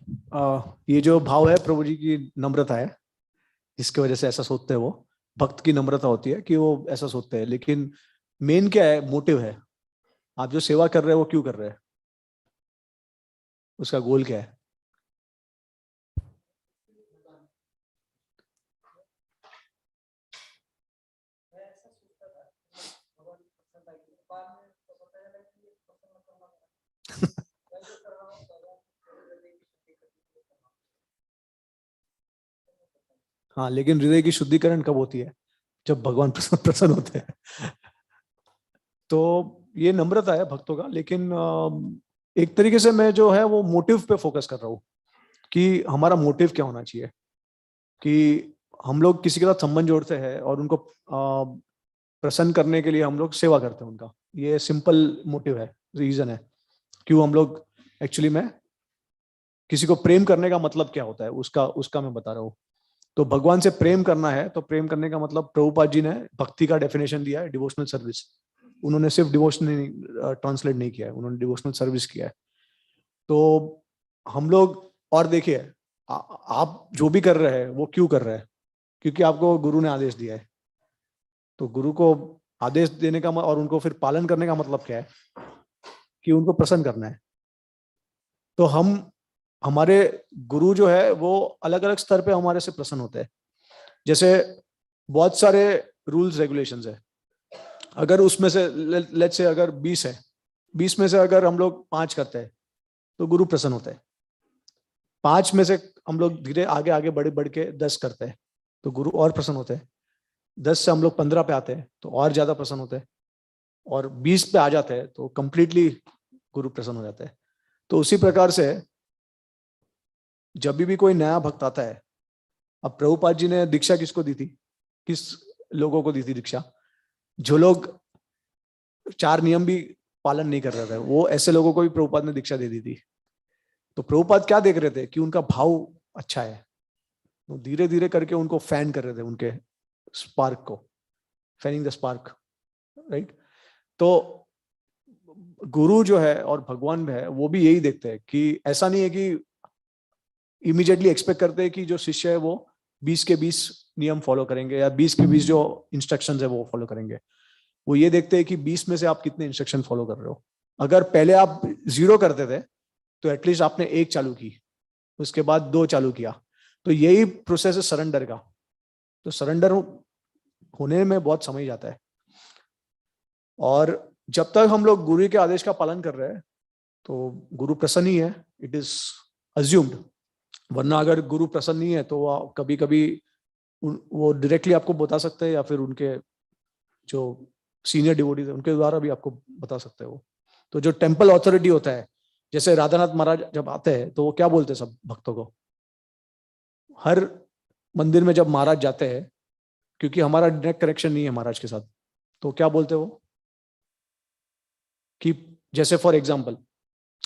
ये जो भाव है प्रभु जी की नम्रता है, जिसकी वजह से ऐसा सोचते हैं। वो भक्त की नम्रता होती है कि वो ऐसा सोचते हैं। लेकिन मेन क्या है, मोटिव है। आप जो सेवा कर रहे हैं वो क्यों कर रहे हैं, उसका गोल क्या है? हाँ, लेकिन हृदय की शुद्धिकरण कब होती है? जब भगवान प्रसन्न होते हैं। तो ये नम्रता है भक्तों का। लेकिन एक तरीके से मैं जो है वो मोटिव पे फोकस कर रहा हूँ कि हमारा मोटिव क्या होना चाहिए। कि हम लोग किसी के साथ संबंध जोड़ते हैं और उनको प्रसन्न करने के लिए हम लोग सेवा करते हैं उनका। ये सिंपल मोटिव है, रीजन है क्यों हम लोग एक्चुअली में किसी को प्रेम करने का मतलब क्या होता है उसका उसका मैं बता रहा हूँ। तो भगवान से प्रेम करना है तो प्रेम करने का मतलब प्रभुपाद जी ने भक्ति का डेफिनेशन दिया है, डिवोशनल सर्विस। उन्होंने सिर्फ डिवोशनल ट्रांसलेट नहीं किया है, उन्होंने डिवोशनल सर्विस किया है। तो हम लोग, और देखिए आप जो भी कर रहे हैं वो क्यों कर रहे हैं? क्योंकि आपको गुरु ने आदेश दिया है। तो गुरु को आदेश देने का और उनको फिर पालन करने का मतलब क्या है? कि उनको प्रसन्न करना है। तो हम हमारे गुरु जो है वो अलग अलग स्तर पे हमारे से प्रसन्न होते हैं। जैसे बहुत सारे रूल्स रेगुलेशंस है। अगर उसमें से लेट्स से अगर 20 है, 20 में से अगर हम लोग 5 करते हैं तो गुरु प्रसन्न होते हैं। 5 में से हम लोग धीरे आगे आगे बढ़ के 10 करते हैं तो गुरु और प्रसन्न होते हैं। 10 से हम लोग 15 पे आते हैं तो और ज्यादा प्रसन्न होते हैं। और 20 पे आ जाते हैं तो कंप्लीटली गुरु प्रसन्न हो जाता है। तो उसी प्रकार से जब भी कोई नया भक्त आता है, अब प्रभुपाद जी ने दीक्षा किसको दी थी? किस लोगों को दी थी दीक्षा? जो लोग 4 नियम भी पालन नहीं कर रहे थे, वो ऐसे लोगों को भी प्रभुपाद ने दीक्षा दे दी थी। तो प्रभुपाद क्या देख रहे थे कि उनका भाव अच्छा है, वो धीरे धीरे करके उनको फैन कर रहे थे, उनके स्पार्क को, फैनिंग द स्पार्क, राइट? तो गुरु जो है और भगवान है वो भी यही देखते हैं कि ऐसा नहीं है कि इमीडिएटली एक्सपेक्ट करते हैं कि जो शिष्य है वो 20 के 20 नियम फॉलो करेंगे या 20 के 20 जो इंस्ट्रक्शंस है वो फॉलो करेंगे। वो ये देखते हैं कि 20 में से आप कितने इंस्ट्रक्शन फॉलो कर रहे हो। अगर पहले आप 0 करते थे तो एटलीस्ट आपने 1 चालू की, उसके बाद 2 चालू किया। तो यही प्रोसेस है सरेंडर का। तो सरेंडर होने में बहुत समय जाता है। और जब तक हम लोग गुरु के आदेश का पालन कर रहे हैं तो गुरु प्रसन्न ही है, इट इज अज्यूम्ड। वरना अगर गुरु प्रसन्न नहीं है तो वो कभी कभी वो डायरेक्टली आपको बता सकते हैं, या फिर उनके जो सीनियर डिवोटीज है उनके द्वारा भी आपको बता सकते हैं वो। तो जो टेम्पल अथॉरिटी होता है, जैसे राधानाथ महाराज जब आते हैं तो वो क्या बोलते हैं सब भक्तों को, हर मंदिर में जब महाराज जाते हैं, क्योंकि हमारा डायरेक्ट कनेक्शन नहीं है महाराज के साथ, तो क्या बोलते हैं वो कि जैसे फॉर एग्जाम्पल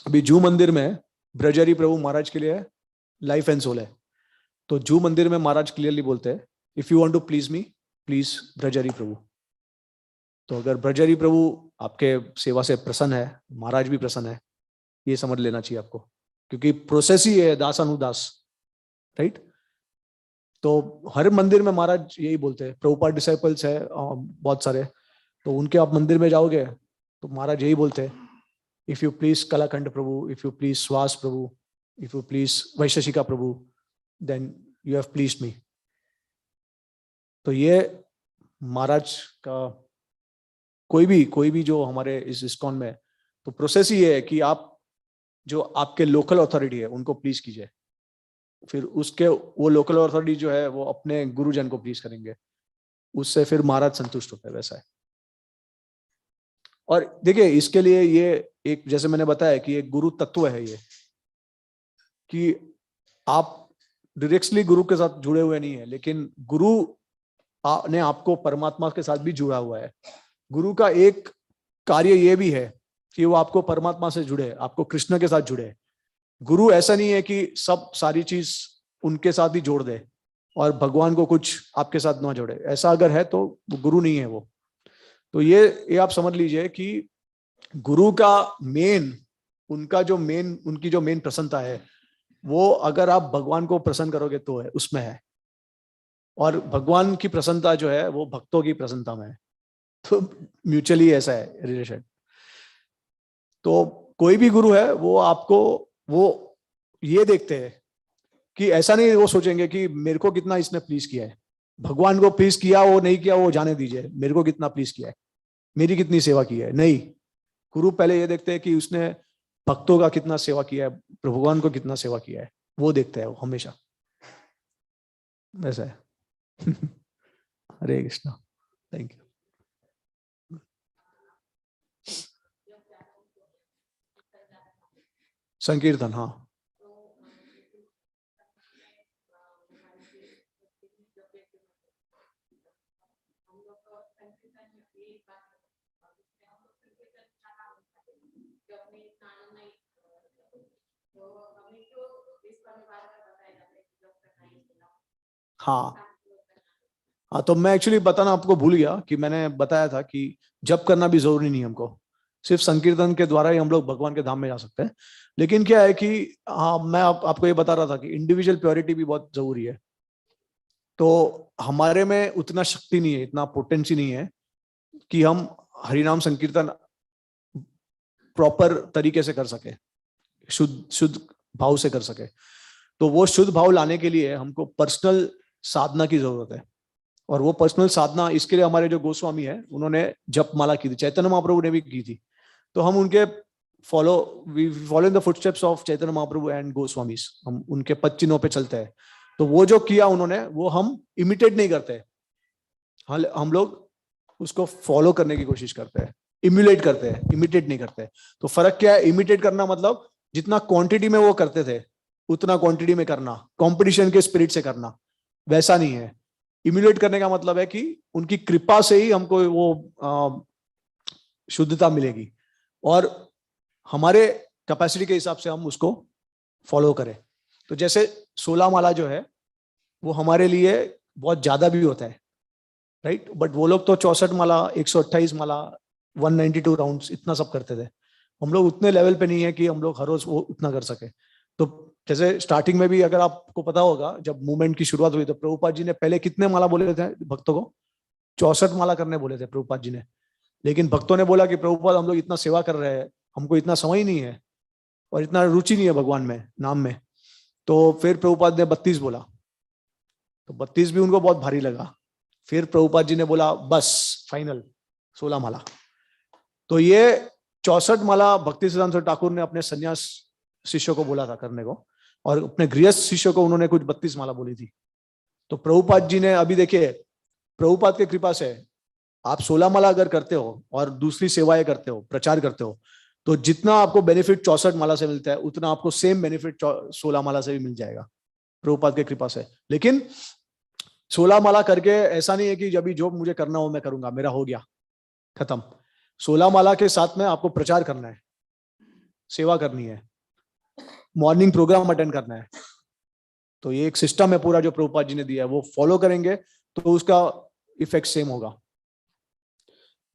अभी जू मंदिर में ब्रजहरि प्रभु महाराज के लिए लाइफ एंड सोल है, तो जू मंदिर में महाराज क्लियरली बोलते हैं if you want to please me please Brajahari Prabhu. तो अगर ब्रजहरि प्रभु आपके सेवा से प्रसन्न है, महाराज भी प्रसन्न है, ये समझ लेना चाहिए आपको, क्योंकि प्रोसेस ही है दास अनुदास, राइट। तो हर मंदिर में महाराज यही बोलते हैं, प्रभुपाद डिसाइपल्स है बहुत सारे, तो उनके आप मंदिर में जाओगे तो महाराज यही बोलते हैं if you please Kalakantha Prabhu, if you please Shvas Prabhu, if you please Vaisheshika Prabhu, then you have pleased me. तो ये महाराज का कोई भी जो हमारे इस इस्कॉन में, तो प्रोसेस ही है कि आप जो आपके लोकल अथॉरिटी है उनको प्लीज कीजिए, फिर उसके वो लोकल अथॉरिटी जो है वो अपने गुरुजन को प्लीज करेंगे, उससे फिर महाराज संतुष्ट होते हैं, वैसा है। और देखिए इसके लिए ये एक, जैसे मैंने बताया कि एक गुरु तत्व है ये, कि आप डायरेक्टली गुरु के साथ जुड़े हुए नहीं है, लेकिन गुरु ने आपको परमात्मा के साथ भी जुड़ा हुआ है। गुरु का एक कार्य ये भी है कि वो आपको परमात्मा से जुड़े, आपको कृष्ण के साथ जुड़े। गुरु ऐसा नहीं है कि सब सारी चीज उनके साथ ही जोड़ दे और भगवान को कुछ आपके साथ ना जोड़े, ऐसा अगर है तो वो गुरु नहीं है वो। तो ये आप समझ लीजिए कि गुरु का उनकी जो मेन प्रसन्नता है वो अगर आप भगवान को प्रसन्न करोगे तो है, उसमें है। और भगवान की प्रसन्नता जो है वो भक्तों की प्रसन्नता में है, तो म्यूचुअली ऐसा है रिलेशन। तो कोई भी गुरु है वो आपको वो ये देखते हैं कि ऐसा नहीं वो सोचेंगे कि मेरे को कितना इसने प्लीज किया है, भगवान को प्लीज किया वो नहीं किया वो जाने दीजिए, मेरे को कितना प्लीज किया है, मेरी कितनी सेवा की है। नहीं, गुरु पहले ये देखते हैं कि उसने भक्तों का कितना सेवा किया है, भगवान को कितना सेवा किया है, वो देखते हैं वो हमेशा, ऐसा है। हरे कृष्णा, थैंक यू। संकीर्तन, हाँ। हाँ, तो मैं एक्चुअली बताना आपको भूल गया कि मैंने बताया था कि जप करना भी जरूरी नहीं है हमको, सिर्फ संकीर्तन के द्वारा ही हम लोग भगवान के धाम में जा सकते हैं। लेकिन क्या है कि हाँ, मैं आपको ये बता रहा था कि इंडिविजुअल प्योरिटी भी बहुत जरूरी है। तो हमारे में उतना शक्ति नहीं है, इतना पोटेंसी नहीं है कि हम हरिनाम संकीर्तन प्रॉपर तरीके से कर सके, शुद्ध भाव से कर सके। तो वो शुद्ध भाव लाने के लिए हमको पर्सनल साधना की जरूरत है। और वो पर्सनल साधना, इसके लिए हमारे जो गोस्वामी है उन्होंने जप माला की थी, चैतन्य महाप्रभु ने भी की थी। तो हम उनके follow in the footsteps of Chaitanya Mahaprabhu and Goswamis, हम उनके पद चिन्हों पे चलते हैं। तो वो जो किया उन्होंने वो हम इमिटेट नहीं करते, हम लोग उसको फॉलो करने की कोशिश करते हैं, इम्यूलेट करते हैं, इमिटेट नहीं करते। तो फर्क क्या है, इमिटेट करना मतलब जितना क्वांटिटी में वो करते थे उतना क्वांटिटी में करना, कंपटीशन के स्पिरिट से करना, वैसा नहीं है। इम्यूलेट करने का मतलब है कि उनकी कृपा से ही हमको वो शुद्धता मिलेगी और हमारे कैपेसिटी के हिसाब से हम उसको फॉलो करें। तो जैसे 16 माला जो है वो हमारे लिए बहुत ज्यादा भी होता है, राइट, बट वो लोग तो 64 माला, 128 माला, 192 राउंड्स इतना सब करते थे। हम लोग उतने लेवल पे नहीं है कि हम लोग हर रोज वो उतना कर सके। तो जैसे स्टार्टिंग में भी अगर आपको पता होगा, जब मूवमेंट की शुरुआत हुई तो प्रभुपाद जी ने पहले कितने माला बोले थे भक्तों को? 64 माला करने बोले थे प्रभुपाद जी ने। लेकिन भक्तों ने बोला कि प्रभुपाद हम लोग इतना सेवा कर रहे हैं, हमको इतना समय नहीं है और इतना रुचि नहीं है भगवान में, नाम में। तो फिर प्रभुपाद ने 32 बोला, तो 32 भी उनको बहुत भारी लगा। फिर प्रभुपाद जी ने बोला बस फाइनल 16 माला। तो ये 64 माला भक्ति सिद्धांत ठाकुर ने अपने संन्यास शिष्यों को बोला था करने को, और अपने गृहस्थ शिष्य को उन्होंने कुछ 32 माला बोली थी। तो प्रभुपाद जी ने, अभी देखिए प्रभुपाद की कृपा से आप 16 माला अगर करते हो और दूसरी सेवाएं करते हो, प्रचार करते हो, तो जितना आपको बेनिफिट 64 माला से मिलता है उतना आपको सेम बेनिफिट 16 माला से भी मिल जाएगा प्रभुपाद की कृपा से। लेकिन 16 माला करके ऐसा नहीं है कि जब भी जो मुझे करना हो मैं करूंगा, मेरा हो गया खत्म। 16 माला के साथ में आपको प्रचार करना है, सेवा करनी है, मॉर्निंग प्रोग्राम अटेंड करना है। तो ये एक सिस्टम है पूरा जो प्रभुपाद जी ने दिया है, वो फॉलो करेंगे तो उसका इफेक्ट सेम होगा।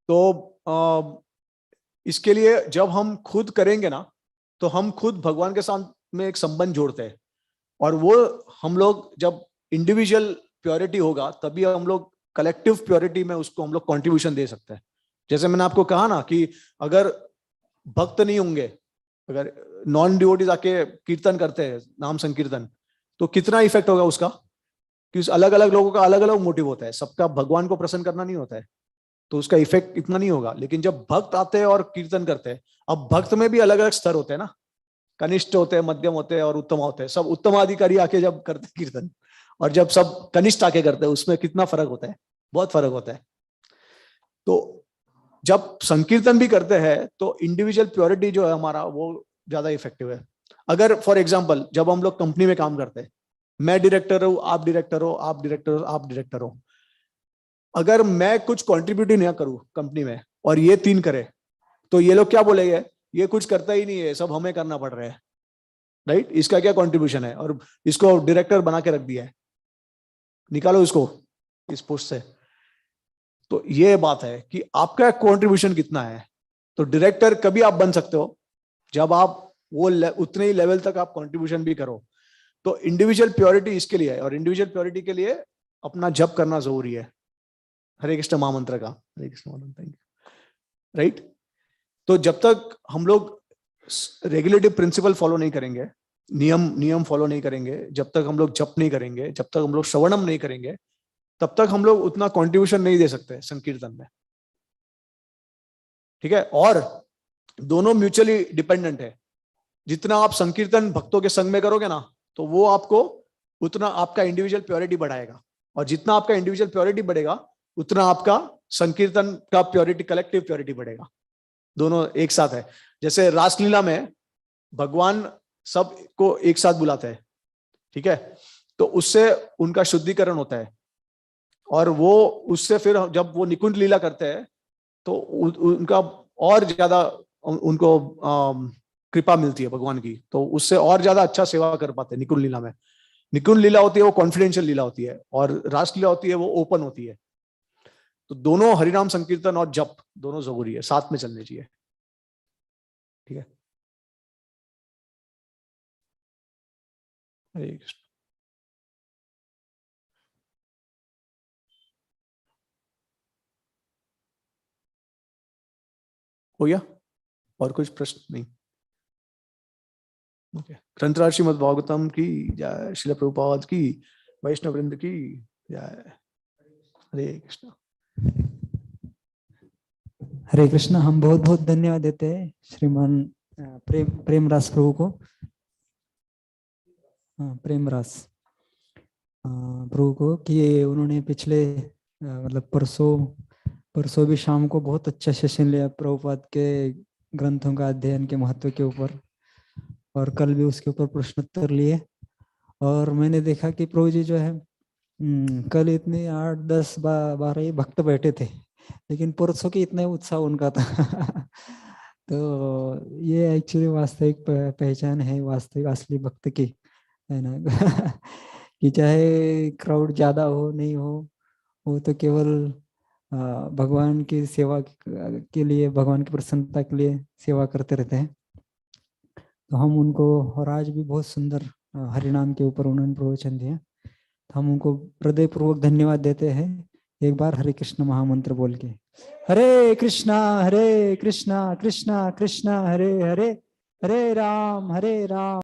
तो इसके लिए जब हम खुद करेंगे ना, तो हम खुद भगवान के साथ में एक संबंध जोड़ते हैं, और वो हम लोग जब इंडिविजुअल प्योरिटी होगा तभी हम लोग कलेक्टिव प्योरिटी में उसको हम लोग कंट्रीब्यूशन दे सकते हैं। जैसे मैंने आपको कहा ना कि अगर भक्त नहीं होंगे, अगर नॉन डिवोटीज आके कीर्तन करते हैं, नाम संकीर्तन, तो कितना इफेक्ट होगा उसका, कि अलग अलग लोगों का अलग अलग मोटिव होता है, सबका भगवान को प्रसन्न करना नहीं होता है, तो उसका इफेक्ट इतना नहीं होगा। लेकिन जब भक्त आते हैं और कीर्तन करते हैं, अब भक्त में भी अलग अलग स्तर होते हैं ना, कनिष्ठ होते हैं, मध्यम होते हैं और उत्तम होते हैं। सब उत्तमाधिकारी आके जब करते हैं कीर्तन, और जब सब कनिष्ठ आके करते हैं, उसमें कितना फर्क होता है, बहुत फर्क होता है। तो जब संकीर्तन भी करते हैं तो इंडिविजुअल प्योरिटी जो है हमारा, वो ज्यादा इफेक्टिव है। अगर फॉर एग्जाम्पल जब हम लोग कंपनी में काम करते हैं, मैं डायरेक्टर हूं, आप डायरेक्टर हो, आप डायरेक्टर हो, आप डायरेक्टर हो, अगर मैं कुछ कॉन्ट्रीब्यूट ही नहीं करूं कंपनी में और ये 3 करे, तो ये लोग क्या बोलेंगे, ये कुछ करता ही नहीं है, सब हमें करना पड़ रहा है, राइट, इसका क्या कंट्रीब्यूशन है, और इसको डायरेक्टर बना के रख दिया है, निकालो इसको इस पोस्ट से। तो ये बात है कि आपका कंट्रीब्यूशन कितना है। तो डायरेक्टर कभी आप बन सकते हो जब आप वो उतने ही लेवल तक आप कंट्रीब्यूशन भी करो। तो इंडिविजुअल प्योरिटी इसके लिए है, और इंडिविजुअल प्योरिटी के लिए अपना जप करना जरूरी है, हरे कृष्ण महामंत्र का, हरे कृष्ण महामंत्र, राइट। तो जब तक हम लोग रेगुलेटिव प्रिंसिपल फॉलो नहीं करेंगे, नियम फॉलो नहीं करेंगे, जब तक हम लोग जप नहीं करेंगे, जब तक हम लोग श्रवणम नहीं करेंगे, तब तक हम लोग उतना कंट्रीब्यूशन नहीं दे सकते संकीर्तन में, ठीक है। और दोनों म्यूचुअली डिपेंडेंट है। जितना आप संकीर्तन भक्तों के संग में करोगे ना, तो वो आपको उतना आपका इंडिविजुअल प्योरिटी बढ़ाएगा, और जितना आपका इंडिविजुअल प्योरिटी बढ़ेगा उतना आपका संकीर्तन का प्योरिटी, कलेक्टिव प्योरिटी बढ़ेगा। दोनों एक साथ है। जैसे रासलीला में भगवान सबको एक साथ बुलाते हैं, ठीक है, तो उससे उनका शुद्धिकरण होता है, और वो उससे फिर जब वो निकुंज लीला करते हैं तो उनका और ज्यादा उनको कृपा मिलती है भगवान की, तो उससे और ज्यादा अच्छा सेवा कर पाते हैं। निकुंज लीला में, निकुंज लीला होती है वो कॉन्फिडेंशियल लीला होती है, और रासलीला होती है वो ओपन होती है। तो दोनों हरिनाम संकीर्तन और जप दोनों जरूरी है, साथ में चलने चाहिए, ठीक है। हरे कृष्ण। हो गया, और कुछ प्रश्न नहीं? ओके। ग्रंथराज श्रीमद् भागवतम की जय, श्रील प्रभुपाद की, वैष्णव वृंद की जय। हरे कृष्ण। हरे कृष्ण। हम बहुत बहुत धन्यवाद देते हैं श्रीमान प्रेमरास प्रभु को, प्रेमरास प्रभु को, कि उन्होंने पिछले मतलब परसों भी शाम को बहुत अच्छा सेशन लिया प्रभुपाद के ग्रंथों का अध्ययन के महत्व के ऊपर, और कल भी उसके ऊपर प्रश्नोत्तर लिए। और मैंने देखा कि प्रभु जी जो है कल इतने 8, 10, 12 ही भक्त बैठे थे, लेकिन परसों की इतना उत्साह उनका था। तो ये एक्चुअली वास्तविक पहचान है वास्तविक असली भक्त की, है ना। कि चाहे क्राउड ज्यादा हो नहीं हो, वो तो केवल भगवान की सेवा के लिए, भगवान की प्रसन्नता के लिए सेवा करते रहते हैं। तो हम उनको, और आज भी बहुत सुंदर हरिनाम के ऊपर उन्होंने प्रवचन दिया, तो हम उनको हृदय पूर्वक धन्यवाद देते हैं। एक बार हरे कृष्ण महामंत्र बोल के, हरे कृष्णा कृष्णा कृष्णा हरे हरे, हरे राम